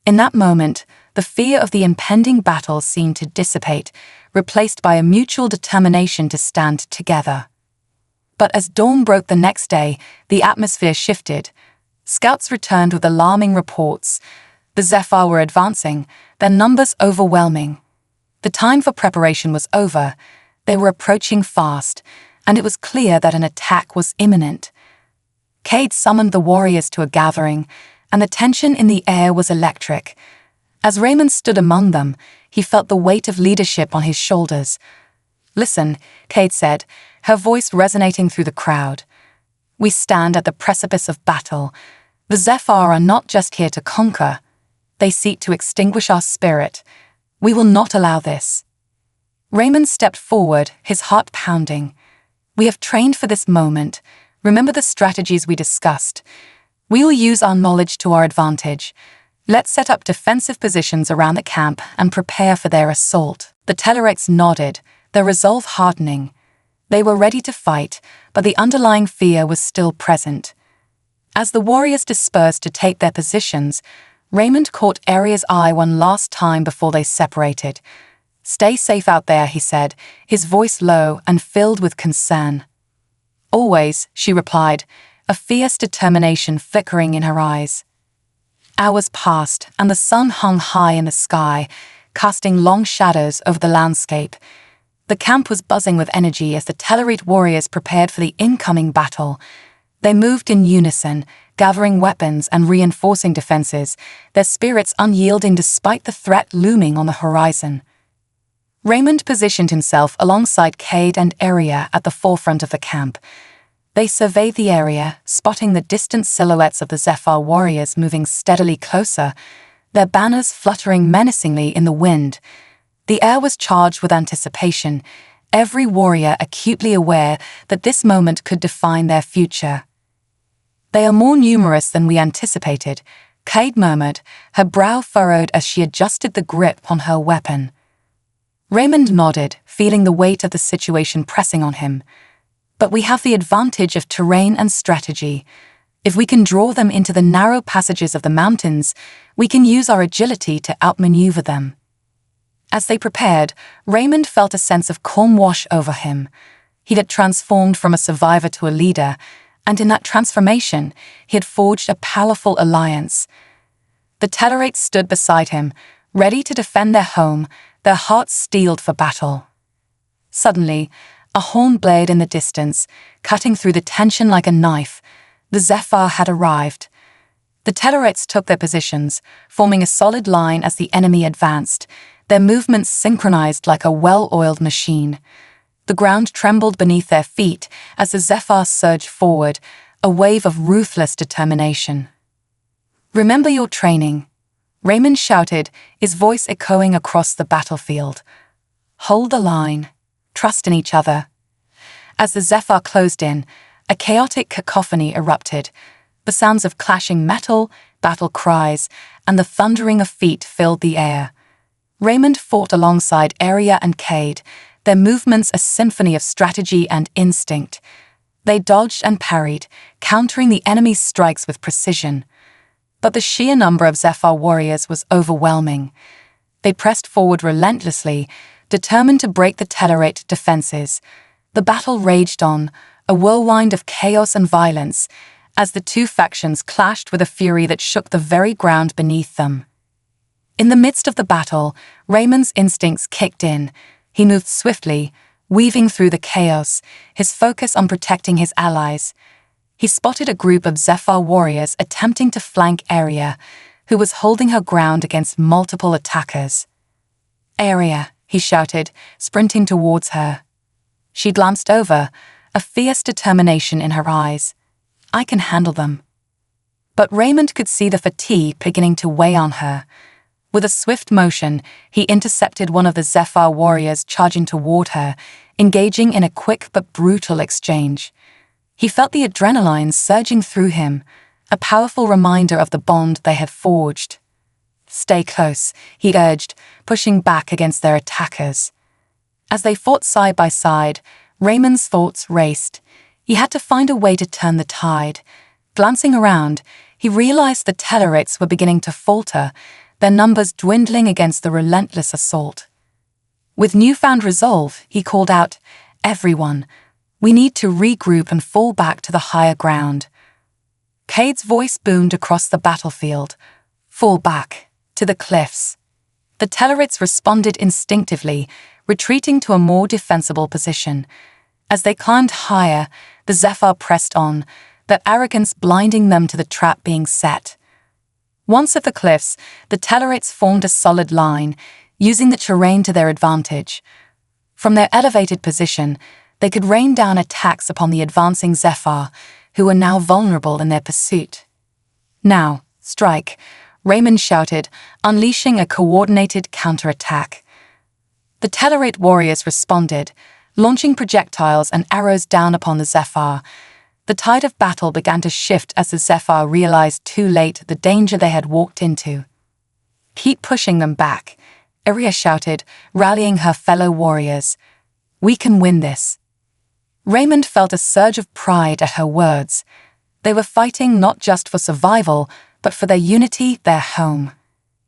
In that moment, the fear of the impending battle seemed to dissipate, replaced by a mutual determination to stand together. But as dawn broke the next day, the atmosphere shifted. Scouts returned with alarming reports. The Zephyr were advancing, their numbers overwhelming. The time for preparation was over. They were approaching fast, and it was clear that an attack was imminent. Cade summoned the warriors to a gathering, and the tension in the air was electric. As Raymond stood among them, he felt the weight of leadership on his shoulders. "Listen," Cade said, her voice resonating through the crowd. "We stand at the precipice of battle. The Zephyr are not just here to conquer. They seek to extinguish our spirit. We will not allow this." Raymond stepped forward, his heart pounding. "We have trained for this moment. Remember the strategies we discussed. We will use our knowledge to our advantage. Let's set up defensive positions around the camp and prepare for their assault." The Tellarites nodded, their resolve hardening. They were ready to fight, but the underlying fear was still present. As the warriors dispersed to take their positions, Raymond caught Aria's eye one last time before they separated. "Stay safe out there," he said, his voice low and filled with concern. "Always," she replied, a fierce determination flickering in her eyes. Hours passed, and the sun hung high in the sky, casting long shadows over the landscape. The camp was buzzing with energy as the Tellarite warriors prepared for the incoming battle. They moved in unison, gathering weapons and reinforcing defenses, their spirits unyielding despite the threat looming on the horizon. Raymond positioned himself alongside Cade and Aria at the forefront of the camp. They surveyed the area, spotting the distant silhouettes of the Zephyr warriors moving steadily closer, their banners fluttering menacingly in the wind. The air was charged with anticipation, every warrior acutely aware that this moment could define their future. "They are more numerous than we anticipated," Cade murmured, her brow furrowed as she adjusted the grip on her weapon. Raymond nodded, feeling the weight of the situation pressing on him. "But we have the advantage of terrain and strategy. If we can draw them into the narrow passages of the mountains, we can use our agility to outmaneuver them." As they prepared, Raymond felt a sense of calm wash over him. He had transformed from a survivor to a leader, and in that transformation, he had forged a powerful alliance. The Tellarites stood beside him, ready to defend their home, their hearts steeled for battle. Suddenly, a horn blared in the distance, cutting through the tension like a knife. The Zephyr had arrived. The Tellarites took their positions, forming a solid line as the enemy advanced, their movements synchronized like a well-oiled machine. The ground trembled beneath their feet as the Zephyr surged forward, a wave of ruthless determination. "Remember your training," Raymond shouted, his voice echoing across the battlefield. "Hold the line. Trust in each other." As the Zephyr closed in, a chaotic cacophony erupted. The sounds of clashing metal, battle cries, and the thundering of feet filled the air. Raymond fought alongside Aria and Cade, their movements a symphony of strategy and instinct. They dodged and parried, countering the enemy's strikes with precision. But the sheer number of Zephyr warriors was overwhelming. They pressed forward relentlessly, determined to break the Tellarite defenses. The battle raged on, a whirlwind of chaos and violence, as the two factions clashed with a fury that shook the very ground beneath them. In the midst of the battle, Raymond's instincts kicked in. He moved swiftly, weaving through the chaos, his focus on protecting his allies. He spotted a group of Zephyr warriors attempting to flank Aria, who was holding her ground against multiple attackers. "Aria," he shouted, sprinting towards her. She glanced over, a fierce determination in her eyes. "I can handle them." But Raymond could see the fatigue beginning to weigh on her. With a swift motion, he intercepted one of the Zephyr warriors charging toward her, engaging in a quick but brutal exchange. He felt the adrenaline surging through him, a powerful reminder of the bond they had forged. "Stay close," he urged, pushing back against their attackers. As they fought side by side, Raymond's thoughts raced. He had to find a way to turn the tide. Glancing around, he realized the Tellarites were beginning to falter, their numbers dwindling against the relentless assault. With newfound resolve, he called out, "Everyone, we need to regroup and fall back to the higher ground." Cade's voice boomed across the battlefield. "Fall back, to the cliffs." The Tellarites responded instinctively, retreating to a more defensible position. As they climbed higher, the Zephyr pressed on, their arrogance blinding them to the trap being set. Once at the cliffs, the Tellarites formed a solid line, using the terrain to their advantage. From their elevated position, they could rain down attacks upon the advancing Zephyr, who were now vulnerable in their pursuit. "Now, strike," Raymond shouted, unleashing a coordinated counterattack. The Tellarite warriors responded, launching projectiles and arrows down upon the Zephyr. The tide of battle began to shift as the Zephyr realized too late the danger they had walked into. "Keep pushing them back," Iria shouted, rallying her fellow warriors. "We can win this." Raymond felt a surge of pride at her words. They were fighting not just for survival, but for their unity, their home.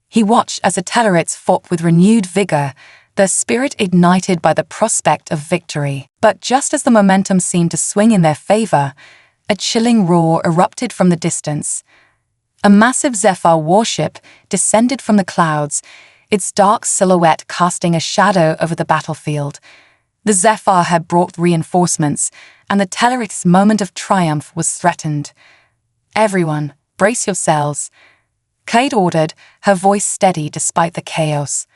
He watched as the Tellarites fought with renewed vigor, their spirit ignited by the prospect of victory. But just as the momentum seemed to swing in their favor, a chilling roar erupted from the distance. A massive Zephyr warship descended from the clouds, its dark silhouette casting a shadow over the battlefield. The Zephyr had brought reinforcements, and the Tellarites' moment of triumph was threatened. "Everyone, brace yourselves," Cade ordered, her voice steady despite the chaos.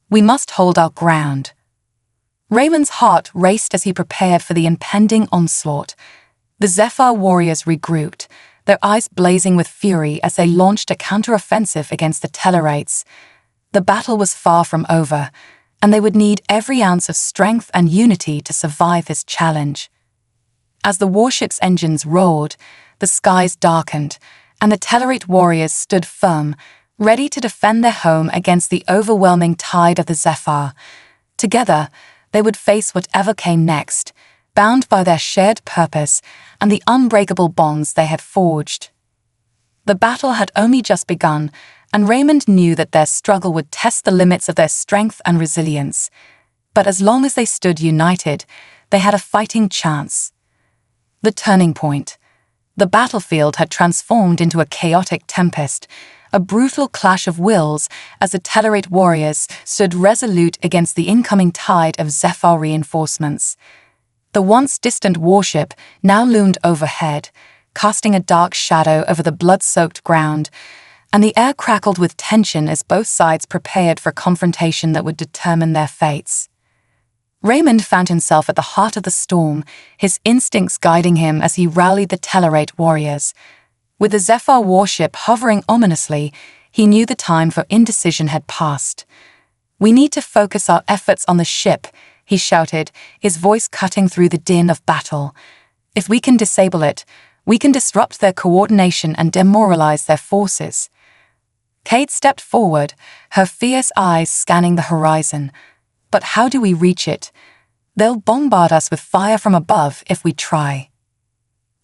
"We must hold our ground." Raymond's heart raced as he prepared for the impending onslaught. The Zephyr warriors regrouped, their eyes blazing with fury as they launched a counteroffensive against the Tellarites. The battle was far from over, and they would need every ounce of strength and unity to survive this challenge. As the warship's engines roared, the skies darkened, and the Tellarite warriors stood firm, ready to defend their home against the overwhelming tide of the Zephyr. Together, they would face whatever came next, bound by their shared purpose and the unbreakable bonds they had forged. The battle had only just begun, and Raymond knew that their struggle would test the limits of their strength and resilience. But as long as they stood united, they had a fighting chance. The turning point. The battlefield had transformed into a chaotic tempest, a brutal clash of wills as the Tellarite warriors stood resolute against the incoming tide of Zephyr reinforcements. The once distant warship now loomed overhead, casting a dark shadow over the blood-soaked ground, and the air crackled with tension as both sides prepared for confrontation that would determine their fates. Raymond found himself at the heart of the storm, his instincts guiding him as he rallied the Tellarite warriors. With the Zephyr warship hovering ominously, he knew the time for indecision had passed. "We need to focus our efforts on the ship," he shouted, his voice cutting through the din of battle. "If we can disable it, we can disrupt their coordination and demoralize their forces." Cade stepped forward, her fierce eyes scanning the horizon. "But how do we reach it? They'll bombard us with fire from above if we try."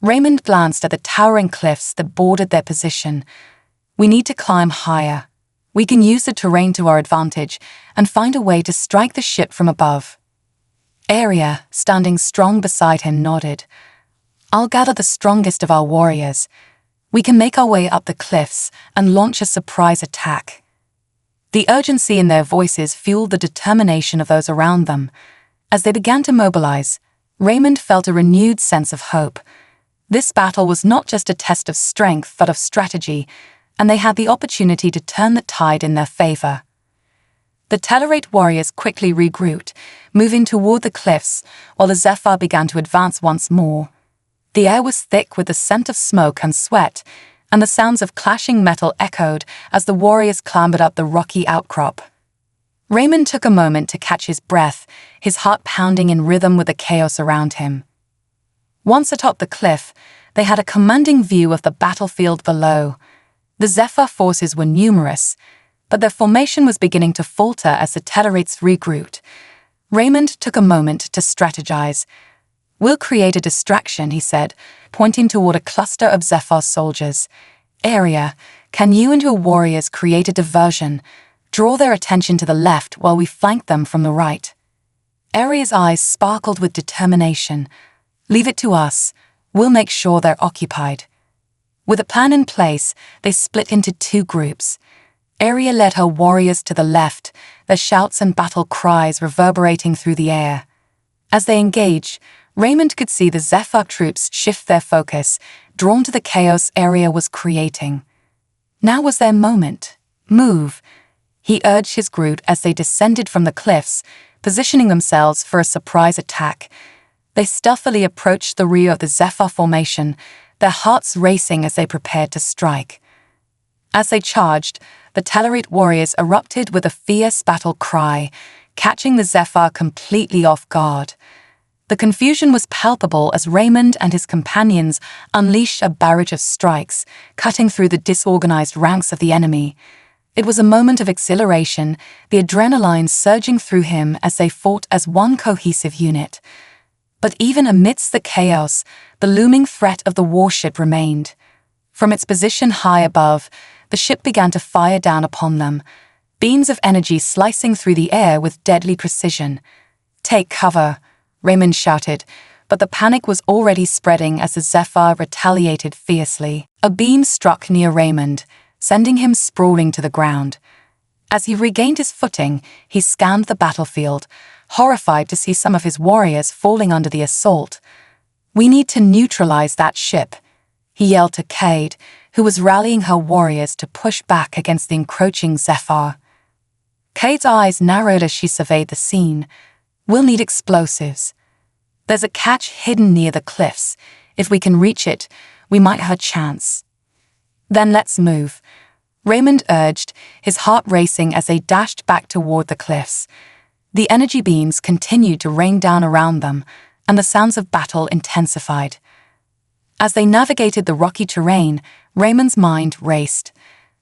Raymond glanced at the towering cliffs that bordered their position. "We need to climb higher. We can use the terrain to our advantage and find a way to strike the ship from above." Arya, standing strong beside him, nodded. "I'll gather the strongest of our warriors. We can make our way up the cliffs and launch a surprise attack." The urgency in their voices fueled the determination of those around them. As they began to mobilize, Raymond felt a renewed sense of hope. This battle was not just a test of strength but of strategy, and they had the opportunity to turn the tide in their favor. The Tellarite warriors quickly regrouped, moving toward the cliffs while the Zephyr began to advance once more. The air was thick with the scent of smoke and sweat, and the sounds of clashing metal echoed as the warriors clambered up the rocky outcrop. Raymond took a moment to catch his breath, his heart pounding in rhythm with the chaos around him. Once atop the cliff, they had a commanding view of the battlefield below. The Zephyr forces were numerous, but their formation was beginning to falter as the Tellarites regrouped. Raymond took a moment to strategize. "We'll create a distraction," he said, pointing toward a cluster of Zephyr soldiers. "Aria, can you and your warriors create a diversion? Draw their attention to the left while we flank them from the right." Aria's eyes sparkled with determination. "Leave it to us. We'll make sure they're occupied." With a plan in place, they split into two groups. Aria led her warriors to the left, their shouts and battle cries reverberating through the air. As they engaged, Raymond could see the Zephyr troops shift their focus, drawn to the chaos Aria was creating. Now was their moment. "Move," he urged his group as they descended from the cliffs, positioning themselves for a surprise attack. They stealthily approached the rear of the Zephyr formation, their hearts racing as they prepared to strike. As they charged, the Tellarite warriors erupted with a fierce battle cry, catching the Zephyr completely off guard. The confusion was palpable as Raymond and his companions unleashed a barrage of strikes, cutting through the disorganized ranks of the enemy. It was a moment of exhilaration, the adrenaline surging through him as they fought as one cohesive unit. But even amidst the chaos, the looming threat of the warship remained. From its position high above, the ship began to fire down upon them, beams of energy slicing through the air with deadly precision. "Take cover," Raymond shouted, but the panic was already spreading as the Zephyr retaliated fiercely. A beam struck near Raymond, sending him sprawling to the ground. As he regained his footing, he scanned the battlefield, horrified to see some of his warriors falling under the assault. "We need to neutralize that ship," he yelled to Cade, who was rallying her warriors to push back against the encroaching Zephyr. Cade's eyes narrowed as she surveyed the scene. "We'll need explosives. There's a cache hidden near the cliffs. If we can reach it, we might have a chance." "Then let's move," Raymond urged, his heart racing as they dashed back toward the cliffs. The energy beams continued to rain down around them, and the sounds of battle intensified. As they navigated the rocky terrain, Raymond's mind raced.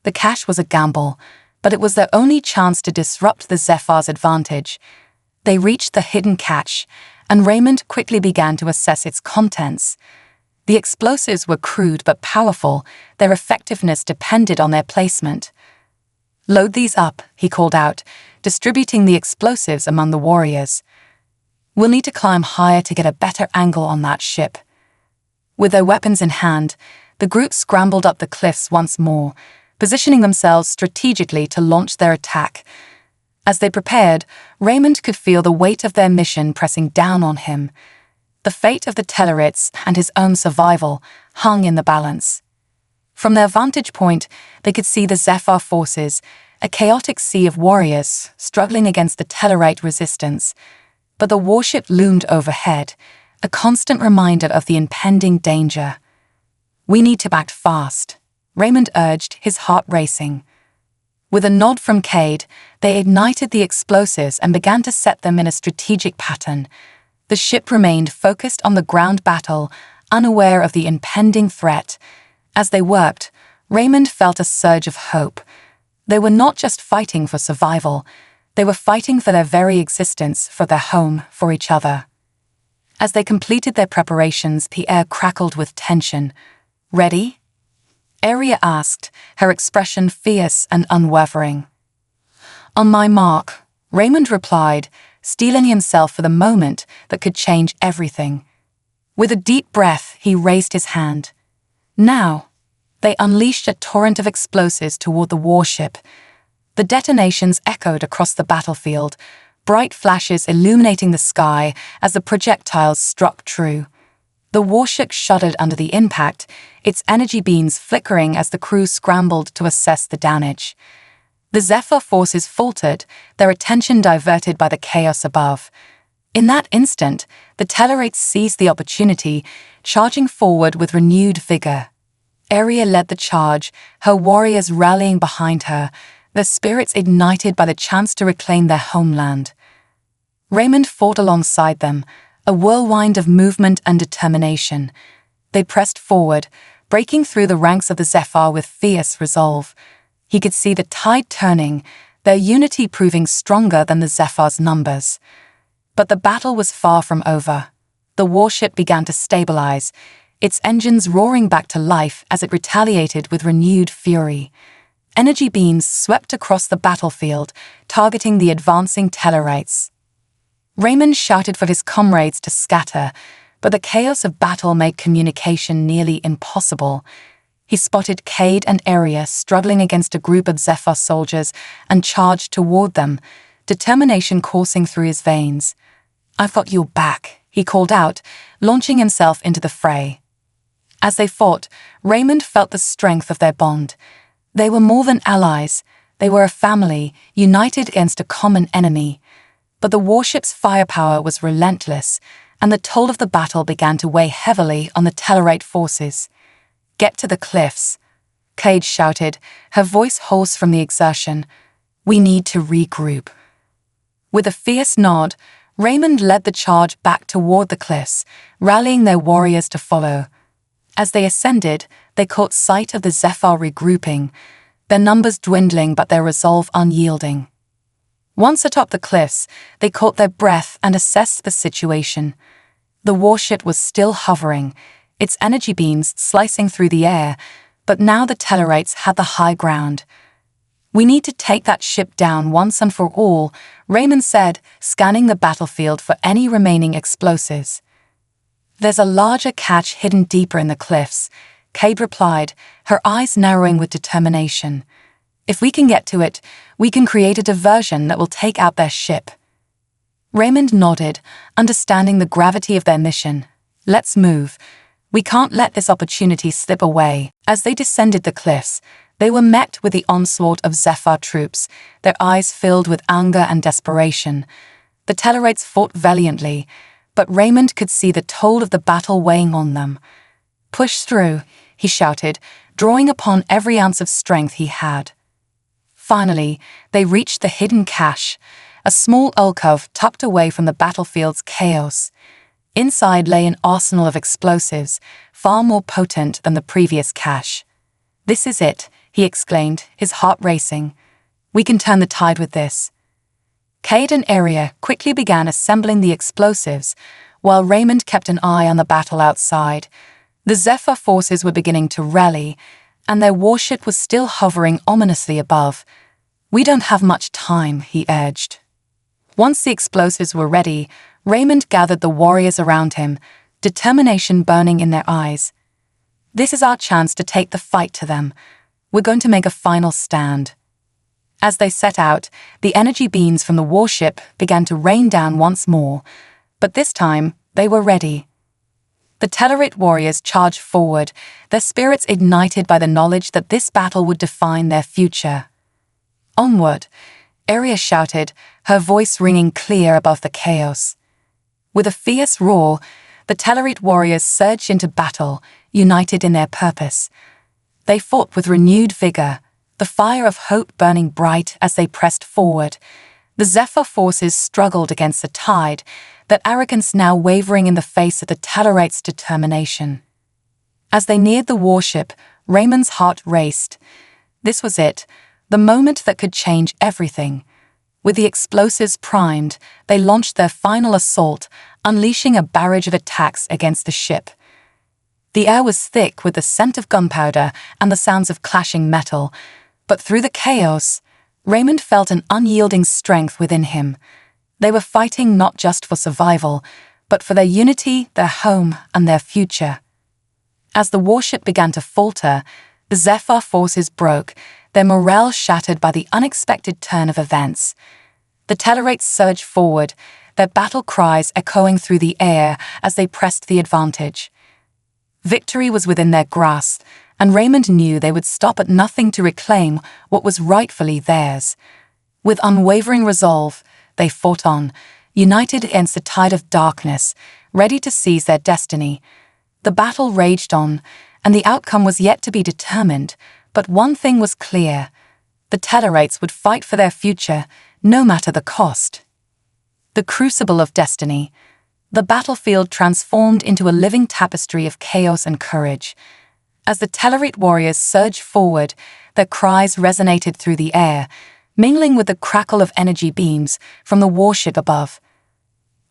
The cache was a gamble, but it was their only chance to disrupt the Zephyr's advantage. They reached the hidden cache, and Raymond quickly began to assess its contents. The explosives were crude but powerful, their effectiveness depended on their placement. "Load these up," he called out, distributing the explosives among the warriors. "We'll need to climb higher to get a better angle on that ship." With their weapons in hand, the group scrambled up the cliffs once more, positioning themselves strategically to launch their attack. As they prepared, Raymond could feel the weight of their mission pressing down on him. The fate of the Tellarites and his own survival hung in the balance. From their vantage point, they could see the Zephyr forces, a chaotic sea of warriors struggling against the Tellarite resistance. But the warship loomed overhead, a constant reminder of the impending danger. "We need to act fast," Raymond urged, his heart racing. With a nod from Cade, they ignited the explosives and began to set them in a strategic pattern. The ship remained focused on the ground battle, unaware of the impending threat. As they worked, Raymond felt a surge of hope. They were not just fighting for survival, they were fighting for their very existence, for their home, for each other. As they completed their preparations, the air crackled with tension. "Ready?" Aria asked, her expression fierce and unwavering. "On my mark," Raymond replied, steeling himself for the moment that could change everything. With a deep breath, he raised his hand. Now, they unleashed a torrent of explosives toward the warship. The detonations echoed across the battlefield, bright flashes illuminating the sky as the projectiles struck true. The warship shuddered under the impact, its energy beams flickering as the crew scrambled to assess the damage. The Zephyr forces faltered, their attention diverted by the chaos above. In that instant, the Tellarites seized the opportunity, charging forward with renewed vigor. Aria led the charge, her warriors rallying behind her, their spirits ignited by the chance to reclaim their homeland. Raymond fought alongside them, a whirlwind of movement and determination. They pressed forward, breaking through the ranks of the Zephyr with fierce resolve. He could see the tide turning, their unity proving stronger than the Zephyr's numbers. But the battle was far from over. The warship began to stabilize, its engines roaring back to life as it retaliated with renewed fury. Energy beams swept across the battlefield, targeting the advancing Tellarites. Raymond shouted for his comrades to scatter, but the chaos of battle made communication nearly impossible. He spotted Cade and Aria struggling against a group of Zephyr soldiers and charged toward them, determination coursing through his veins. "I've got your back," he called out, launching himself into the fray. As they fought, Raymond felt the strength of their bond. They were more than allies. They were a family, united against a common enemy. But the warship's firepower was relentless, and the toll of the battle began to weigh heavily on the Tellarite forces. "Get to the cliffs," Cade shouted, her voice hoarse from the exertion. "We need to regroup." With a fierce nod, Raymond led the charge back toward the cliffs, rallying their warriors to follow. As they ascended, they caught sight of the Zephyr regrouping, their numbers dwindling but their resolve unyielding. Once atop the cliffs, they caught their breath and assessed the situation. The warship was still hovering, its energy beams slicing through the air, but now the Tellarites had the high ground. "We need to take that ship down once and for all," Raymond said, scanning the battlefield for any remaining explosives. "There's a larger cache hidden deeper in the cliffs," Cade replied, her eyes narrowing with determination. "If we can get to it, we can create a diversion that will take out their ship." Raymond nodded, understanding the gravity of their mission. "Let's move. We can't let this opportunity slip away." As they descended the cliffs, they were met with the onslaught of Zephyr troops, their eyes filled with anger and desperation. The Tellarites fought valiantly, but Raymond could see the toll of the battle weighing on them. "Push through," he shouted, drawing upon every ounce of strength he had. Finally, they reached the hidden cache, a small alcove tucked away from the battlefield's chaos. Inside lay an arsenal of explosives, far more potent than the previous cache. "This is it," he exclaimed, his heart racing. "We can turn the tide with this." Cade and Aria quickly began assembling the explosives, while Raymond kept an eye on the battle outside. The Zephyr forces were beginning to rally, and their warship was still hovering ominously above. "We don't have much time," he urged. Once the explosives were ready, Raymond gathered the warriors around him, determination burning in their eyes. "This is our chance to take the fight to them. We're going to make a final stand." As they set out, the energy beams from the warship began to rain down once more, but this time they were ready. The Tellarite warriors charged forward, their spirits ignited by the knowledge that this battle would define their future. "Onward," Aria shouted, her voice ringing clear above the chaos. With a fierce roar, the Tellarite warriors surged into battle, united in their purpose. They fought with renewed vigor, the fire of hope burning bright as they pressed forward. The Zephyr forces struggled against the tide, their arrogance now wavering in the face of the Tellarites' determination. As they neared the warship, Raymond's heart raced. This was it, the moment that could change everything. With the explosives primed, they launched their final assault, unleashing a barrage of attacks against the ship. The air was thick with the scent of gunpowder and the sounds of clashing metal, but through the chaos, Raymond felt an unyielding strength within him. They were fighting not just for survival, but for their unity, their home, and their future. As the warship began to falter, the Zephyr forces broke, their morale shattered by the unexpected turn of events. The Tellarites surged forward, their battle cries echoing through the air as they pressed the advantage. Victory was within their grasp, and Raymond knew they would stop at nothing to reclaim what was rightfully theirs. With unwavering resolve, they fought on, united against the tide of darkness, ready to seize their destiny. The battle raged on, and the outcome was yet to be determined, but one thing was clear. The Tellarites would fight for their future, no matter the cost. The crucible of destiny. The battlefield transformed into a living tapestry of chaos and courage. As the Tellarite warriors surged forward, their cries resonated through the air, mingling with the crackle of energy beams from the warship above.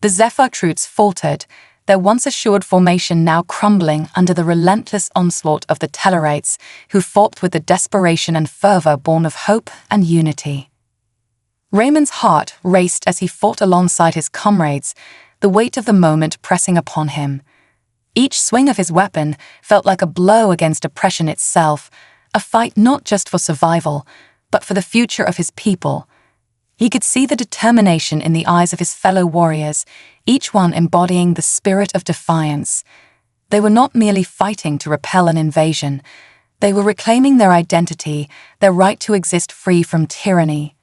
The Zephyr troops faltered, their once assured formation now crumbling under the relentless onslaught of the Tellarites, who fought with the desperation and fervor born of hope and unity. Raymond's heart raced as he fought alongside his comrades, the weight of the moment pressing upon him. Each swing of his weapon felt like a blow against oppression itself, a fight not just for survival, but for the future of his people. He could see the determination in the eyes of his fellow warriors, each one embodying the spirit of defiance. They were not merely fighting to repel an invasion. They were reclaiming their identity, their right to exist free from tyranny.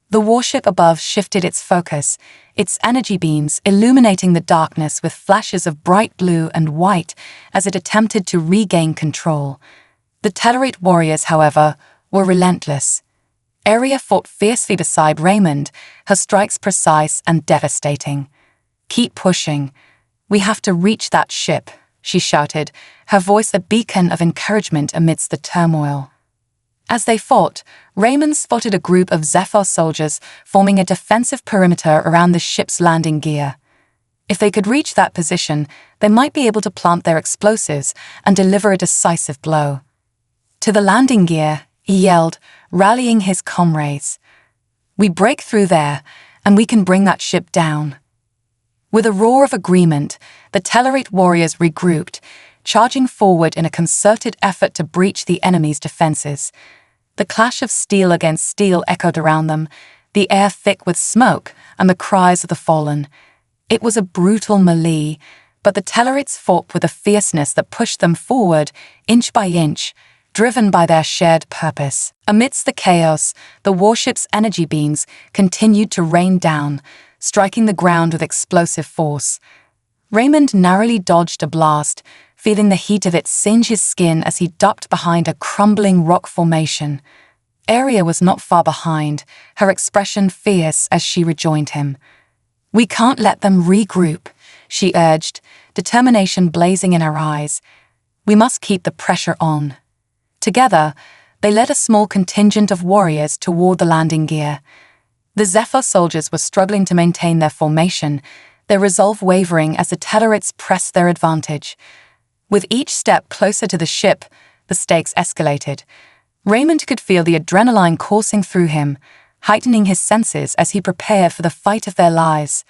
The warship above shifted its focus, its energy beams illuminating the darkness with flashes of bright blue and white as it attempted to regain control. The Tellarite warriors, however, were relentless. Aria fought fiercely beside Raymond, her strikes precise and devastating. "Keep pushing. We have to reach that ship," she shouted, her voice a beacon of encouragement amidst the turmoil. As they fought, Raymond spotted a group of Zephyr soldiers forming a defensive perimeter around the ship's landing gear. If they could reach that position, they might be able to plant their explosives and deliver a decisive blow. "To the landing gear," he yelled, rallying his comrades. "We break through there, and we can bring that ship down." With a roar of agreement, the Tellarite warriors regrouped, charging forward in a concerted effort to breach the enemy's defenses. The clash of steel against steel echoed around them, the air thick with smoke and the cries of the fallen. It was a brutal melee, but the Tellarites fought with a fierceness that pushed them forward, inch by inch, driven by their shared purpose. Amidst the chaos, the warship's energy beams continued to rain down, striking the ground with explosive force. Raymond narrowly dodged a blast, feeling the heat of it singe his skin as he ducked behind a crumbling rock formation. Aria was not far behind, her expression fierce as she rejoined him. "We can't let them regroup," she urged, determination blazing in her eyes. "We must keep the pressure on." Together, they led a small contingent of warriors toward the landing gear. The Zephyr soldiers were struggling to maintain their formation, their resolve wavering as the Tellarites pressed their advantage. With each step closer to the ship, the stakes escalated. Raymond could feel the adrenaline coursing through him, heightening his senses as he prepared for the fight of their lives.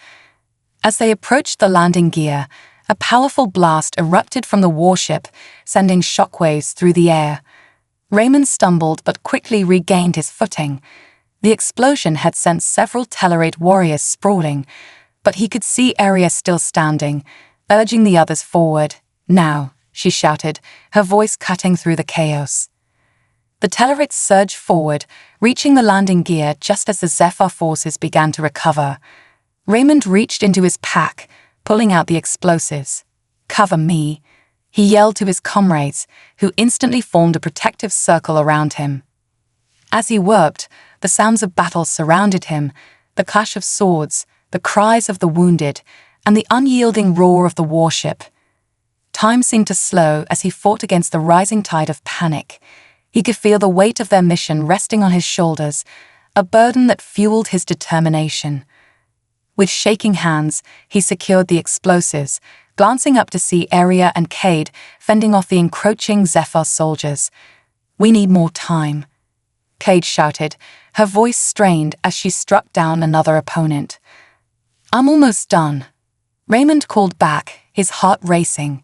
As they approached the landing gear, a powerful blast erupted from the warship, sending shockwaves through the air. Raymond stumbled but quickly regained his footing. The explosion had sent several Tellarite warriors sprawling, but he could see Aria still standing, urging the others forward. "Now," she shouted, her voice cutting through the chaos. The Tellarites surged forward, reaching the landing gear just as the Zephyr forces began to recover. Raymond reached into his pack, pulling out the explosives. "Cover me," he yelled to his comrades, who instantly formed a protective circle around him. As he worked, the sounds of battle surrounded him, the clash of swords, the cries of the wounded, and the unyielding roar of the warship. Time seemed to slow as he fought against the rising tide of panic. He could feel the weight of their mission resting on his shoulders, a burden that fueled his determination. With shaking hands, he secured the explosives, glancing up to see Aria and Cade fending off the encroaching Zephyr soldiers. "We need more time," Cade shouted, her voice strained as she struck down another opponent. "I'm almost done," Raymond called back, his heart racing.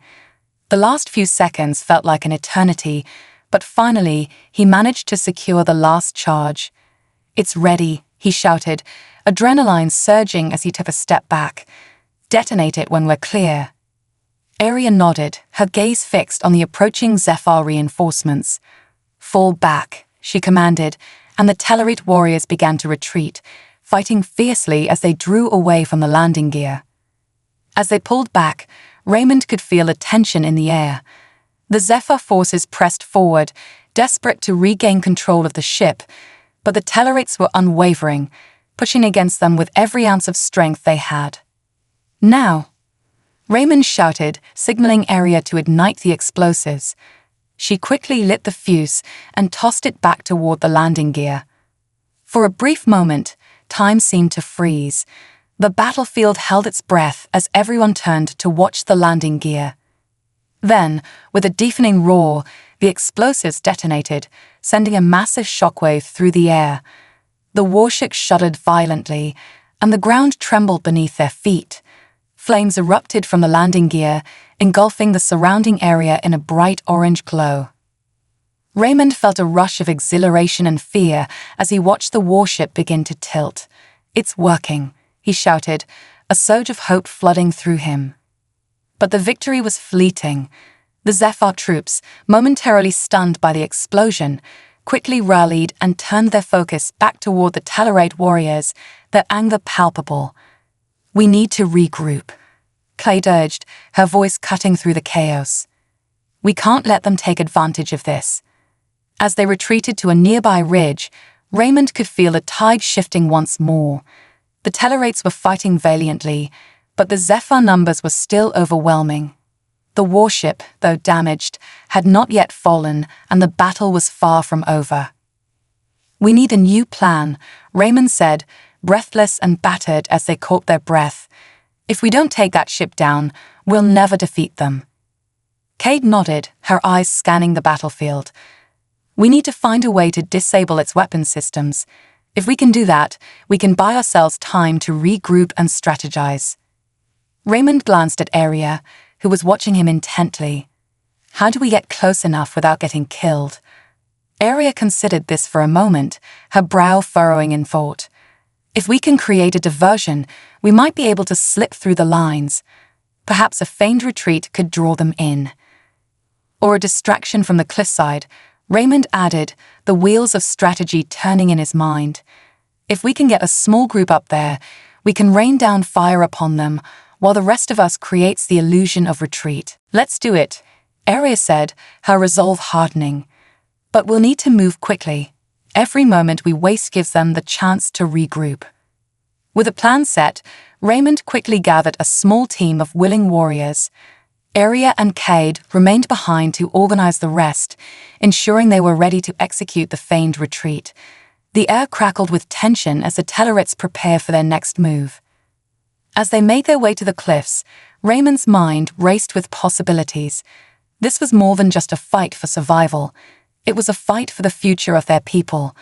The last few seconds felt like an eternity, but finally he managed to secure the last charge. "It's ready," he shouted, adrenaline surging as he took a step back. "Detonate it when we're clear." Aria nodded, her gaze fixed on the approaching Zephyr reinforcements. "Fall back," she commanded, and the Tellarite warriors began to retreat, fighting fiercely as they drew away from the landing gear. As they pulled back, Raymond could feel a tension in the air. The Zephyr forces pressed forward, desperate to regain control of the ship, but the Tellarites were unwavering, pushing against them with every ounce of strength they had. "Now," Raymond shouted, signaling Area to ignite the explosives. She quickly lit the fuse and tossed it back toward the landing gear. For a brief moment, time seemed to freeze. The battlefield held its breath as everyone turned to watch the landing gear. Then, with a deafening roar, the explosives detonated, sending a massive shockwave through the air. The warship shuddered violently, and the ground trembled beneath their feet. Flames erupted from the landing gear, engulfing the surrounding area in a bright orange glow. Raymond felt a rush of exhilaration and fear as he watched the warship begin to tilt. "It's working," he shouted, a surge of hope flooding through him. But the victory was fleeting. The Zephyr troops, momentarily stunned by the explosion, quickly rallied and turned their focus back toward the Tellarate warriors, their anger palpable. "We need to regroup," Clade urged, her voice cutting through the chaos. "We can't let them take advantage of this." As they retreated to a nearby ridge, Raymond could feel the tide shifting once more. The Tellarates were fighting valiantly, but the Zephyr numbers were still overwhelming. The warship, though damaged, had not yet fallen, and the battle was far from over. "We need a new plan," Raymond said, breathless and battered as they caught their breath. "If we don't take that ship down, we'll never defeat them." Cade nodded, her eyes scanning the battlefield. "We need to find a way to disable its weapon systems. If we can do that, we can buy ourselves time to regroup and strategize." Raymond glanced at Area, who was watching him intently. "How do we get close enough without getting killed?" Area considered this for a moment, her brow furrowing in thought. "If we can create a diversion, we might be able to slip through the lines. Perhaps a feigned retreat could draw them in. Or a distraction from the cliffside," Raymond added, the wheels of strategy turning in his mind. "If we can get a small group up there, we can rain down fire upon them, while the rest of us creates the illusion of retreat." "Let's do it," Area said, her resolve hardening. "But we'll need to move quickly. Every moment we waste gives them the chance to regroup." With a plan set, Raymond quickly gathered a small team of willing warriors. Area and Cade remained behind to organize the rest, ensuring they were ready to execute the feigned retreat. The air crackled with tension as the Tellarates prepared for their next move. As they made their way to the cliffs, Raymond's mind raced with possibilities. This was more than just a fight for survival. It was a fight for the future of their people.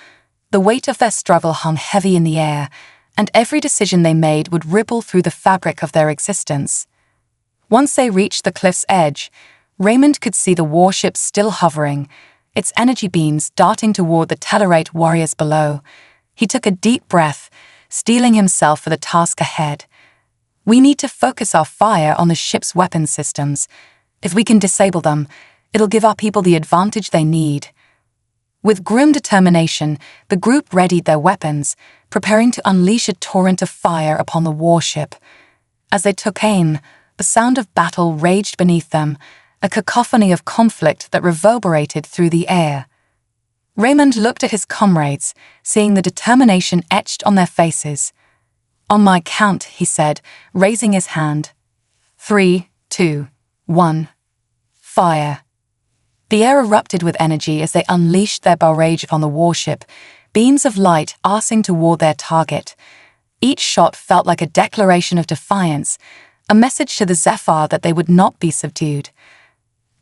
The weight of their struggle hung heavy in the air, and every decision they made would ripple through the fabric of their existence. Once they reached the cliff's edge, Raymond could see the warship still hovering, its energy beams darting toward the Tellarate warriors below. He took a deep breath, steeling himself for the task ahead. "We need to focus our fire on the ship's weapon systems. If we can disable them, it'll give our people the advantage they need." With grim determination, the group readied their weapons, preparing to unleash a torrent of fire upon the warship. As they took aim, the sound of battle raged beneath them, a cacophony of conflict that reverberated through the air. Raymond looked at his comrades, seeing the determination etched on their faces. "On my count," he said, raising his hand. 3, 2, 1. Fire. The air erupted with energy as they unleashed their barrage upon the warship, beams of light arcing toward their target. Each shot felt like a declaration of defiance, a message to the Zephyr that they would not be subdued.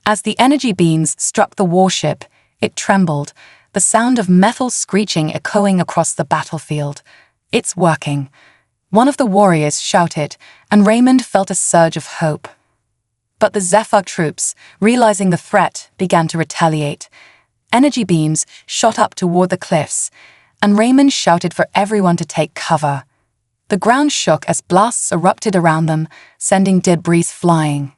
As the energy beams struck the warship, it trembled, the sound of metal screeching echoing across the battlefield. "It's working," one of the warriors shouted, and Raymond felt a surge of hope. But the Zephyr troops, realizing the threat, began to retaliate. Energy beams shot up toward the cliffs, and Raymond shouted for everyone to take cover. The ground shook as blasts erupted around them, sending debris flying.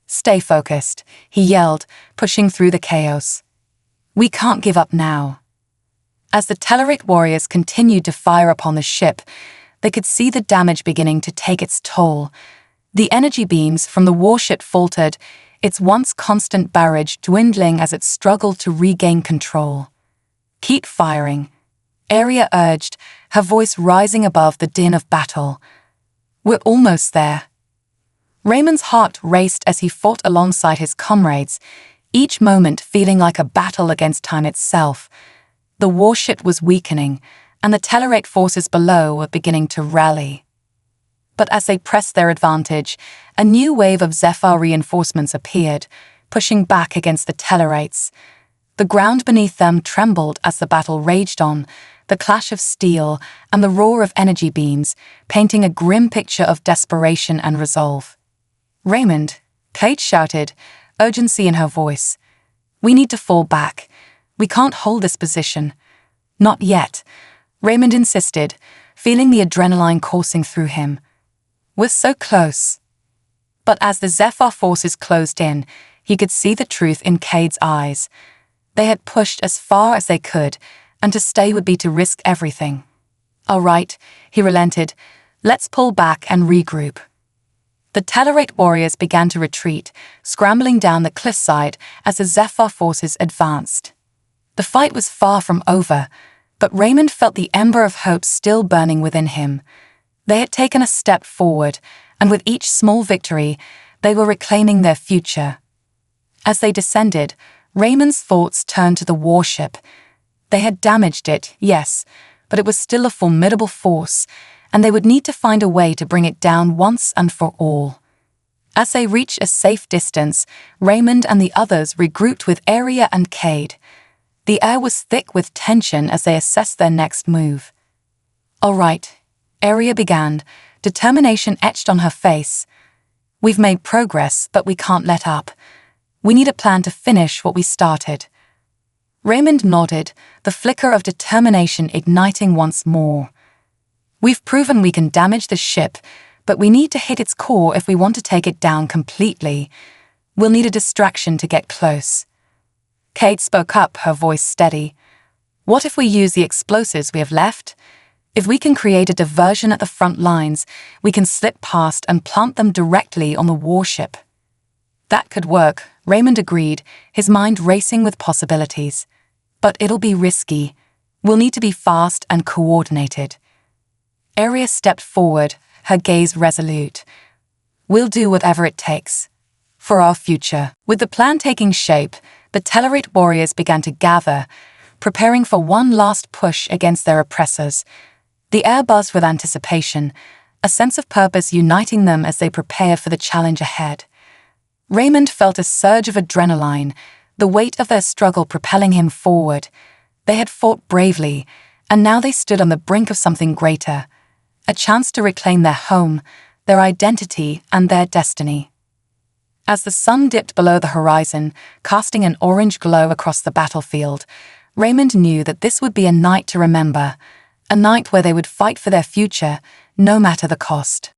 "Stay focused," he yelled, pushing through the chaos. "We can't give up now." As the Tellarate warriors continued to fire upon the ship, they could see the damage beginning to take its toll. The energy beams from the warship faltered, its once constant barrage dwindling as it struggled to regain control. "Keep firing," Area urged, her voice rising above the din of battle. "We're almost there." Raymond's heart raced as he fought alongside his comrades, each moment feeling like a battle against time itself. The warship was weakening, and the Tellarate forces below were beginning to rally. But as they pressed their advantage, a new wave of Zephyr reinforcements appeared, pushing back against the Tellarates. The ground beneath them trembled as the battle raged on, the clash of steel and the roar of energy beams painting a grim picture of desperation and resolve. "Raymond," Kate shouted, urgency in her voice. "We need to fall back. We can't hold this position." "Not yet," Raymond insisted, feeling the adrenaline coursing through him. "We're so close." But as the Zephyr forces closed in, he could see the truth in Cade's eyes. They had pushed as far as they could, and to stay would be to risk everything. "All right," he relented, "let's pull back and regroup." The Tellarate warriors began to retreat, scrambling down the cliffside as the Zephyr forces advanced. The fight was far from over, but Raymond felt the ember of hope still burning within him. They had taken a step forward, and with each small victory, they were reclaiming their future. As they descended, Raymond's thoughts turned to the warship. They had damaged it, yes, but it was still a formidable force, and they would need to find a way to bring it down once and for all. As they reached a safe distance, Raymond and the others regrouped with Aria and Cade. The air was thick with tension as they assessed their next move. "All right," Aria began, determination etched on her face. "We've made progress, but we can't let up. We need a plan to finish what we started." Raymond nodded, the flicker of determination igniting once more. "We've proven we can damage the ship, but we need to hit its core if we want to take it down completely. We'll need a distraction to get close." Kate spoke up, her voice steady. "What if we use the explosives we have left? If we can create a diversion at the front lines, we can slip past and plant them directly on the warship." "That could work," Raymond agreed, his mind racing with possibilities. "But it'll be risky. We'll need to be fast and coordinated." Aria stepped forward, her gaze resolute. "We'll do whatever it takes. For our future." With the plan taking shape, the Tellarate warriors began to gather, preparing for one last push against their oppressors. The air buzzed with anticipation, a sense of purpose uniting them as they prepared for the challenge ahead. Raymond felt a surge of adrenaline, the weight of their struggle propelling him forward. They had fought bravely, and now they stood on the brink of something greater, a chance to reclaim their home, their identity, and their destiny. As the sun dipped below the horizon, casting an orange glow across the battlefield, Raymond knew that this would be a night to remember, a night where they would fight for their future, no matter the cost.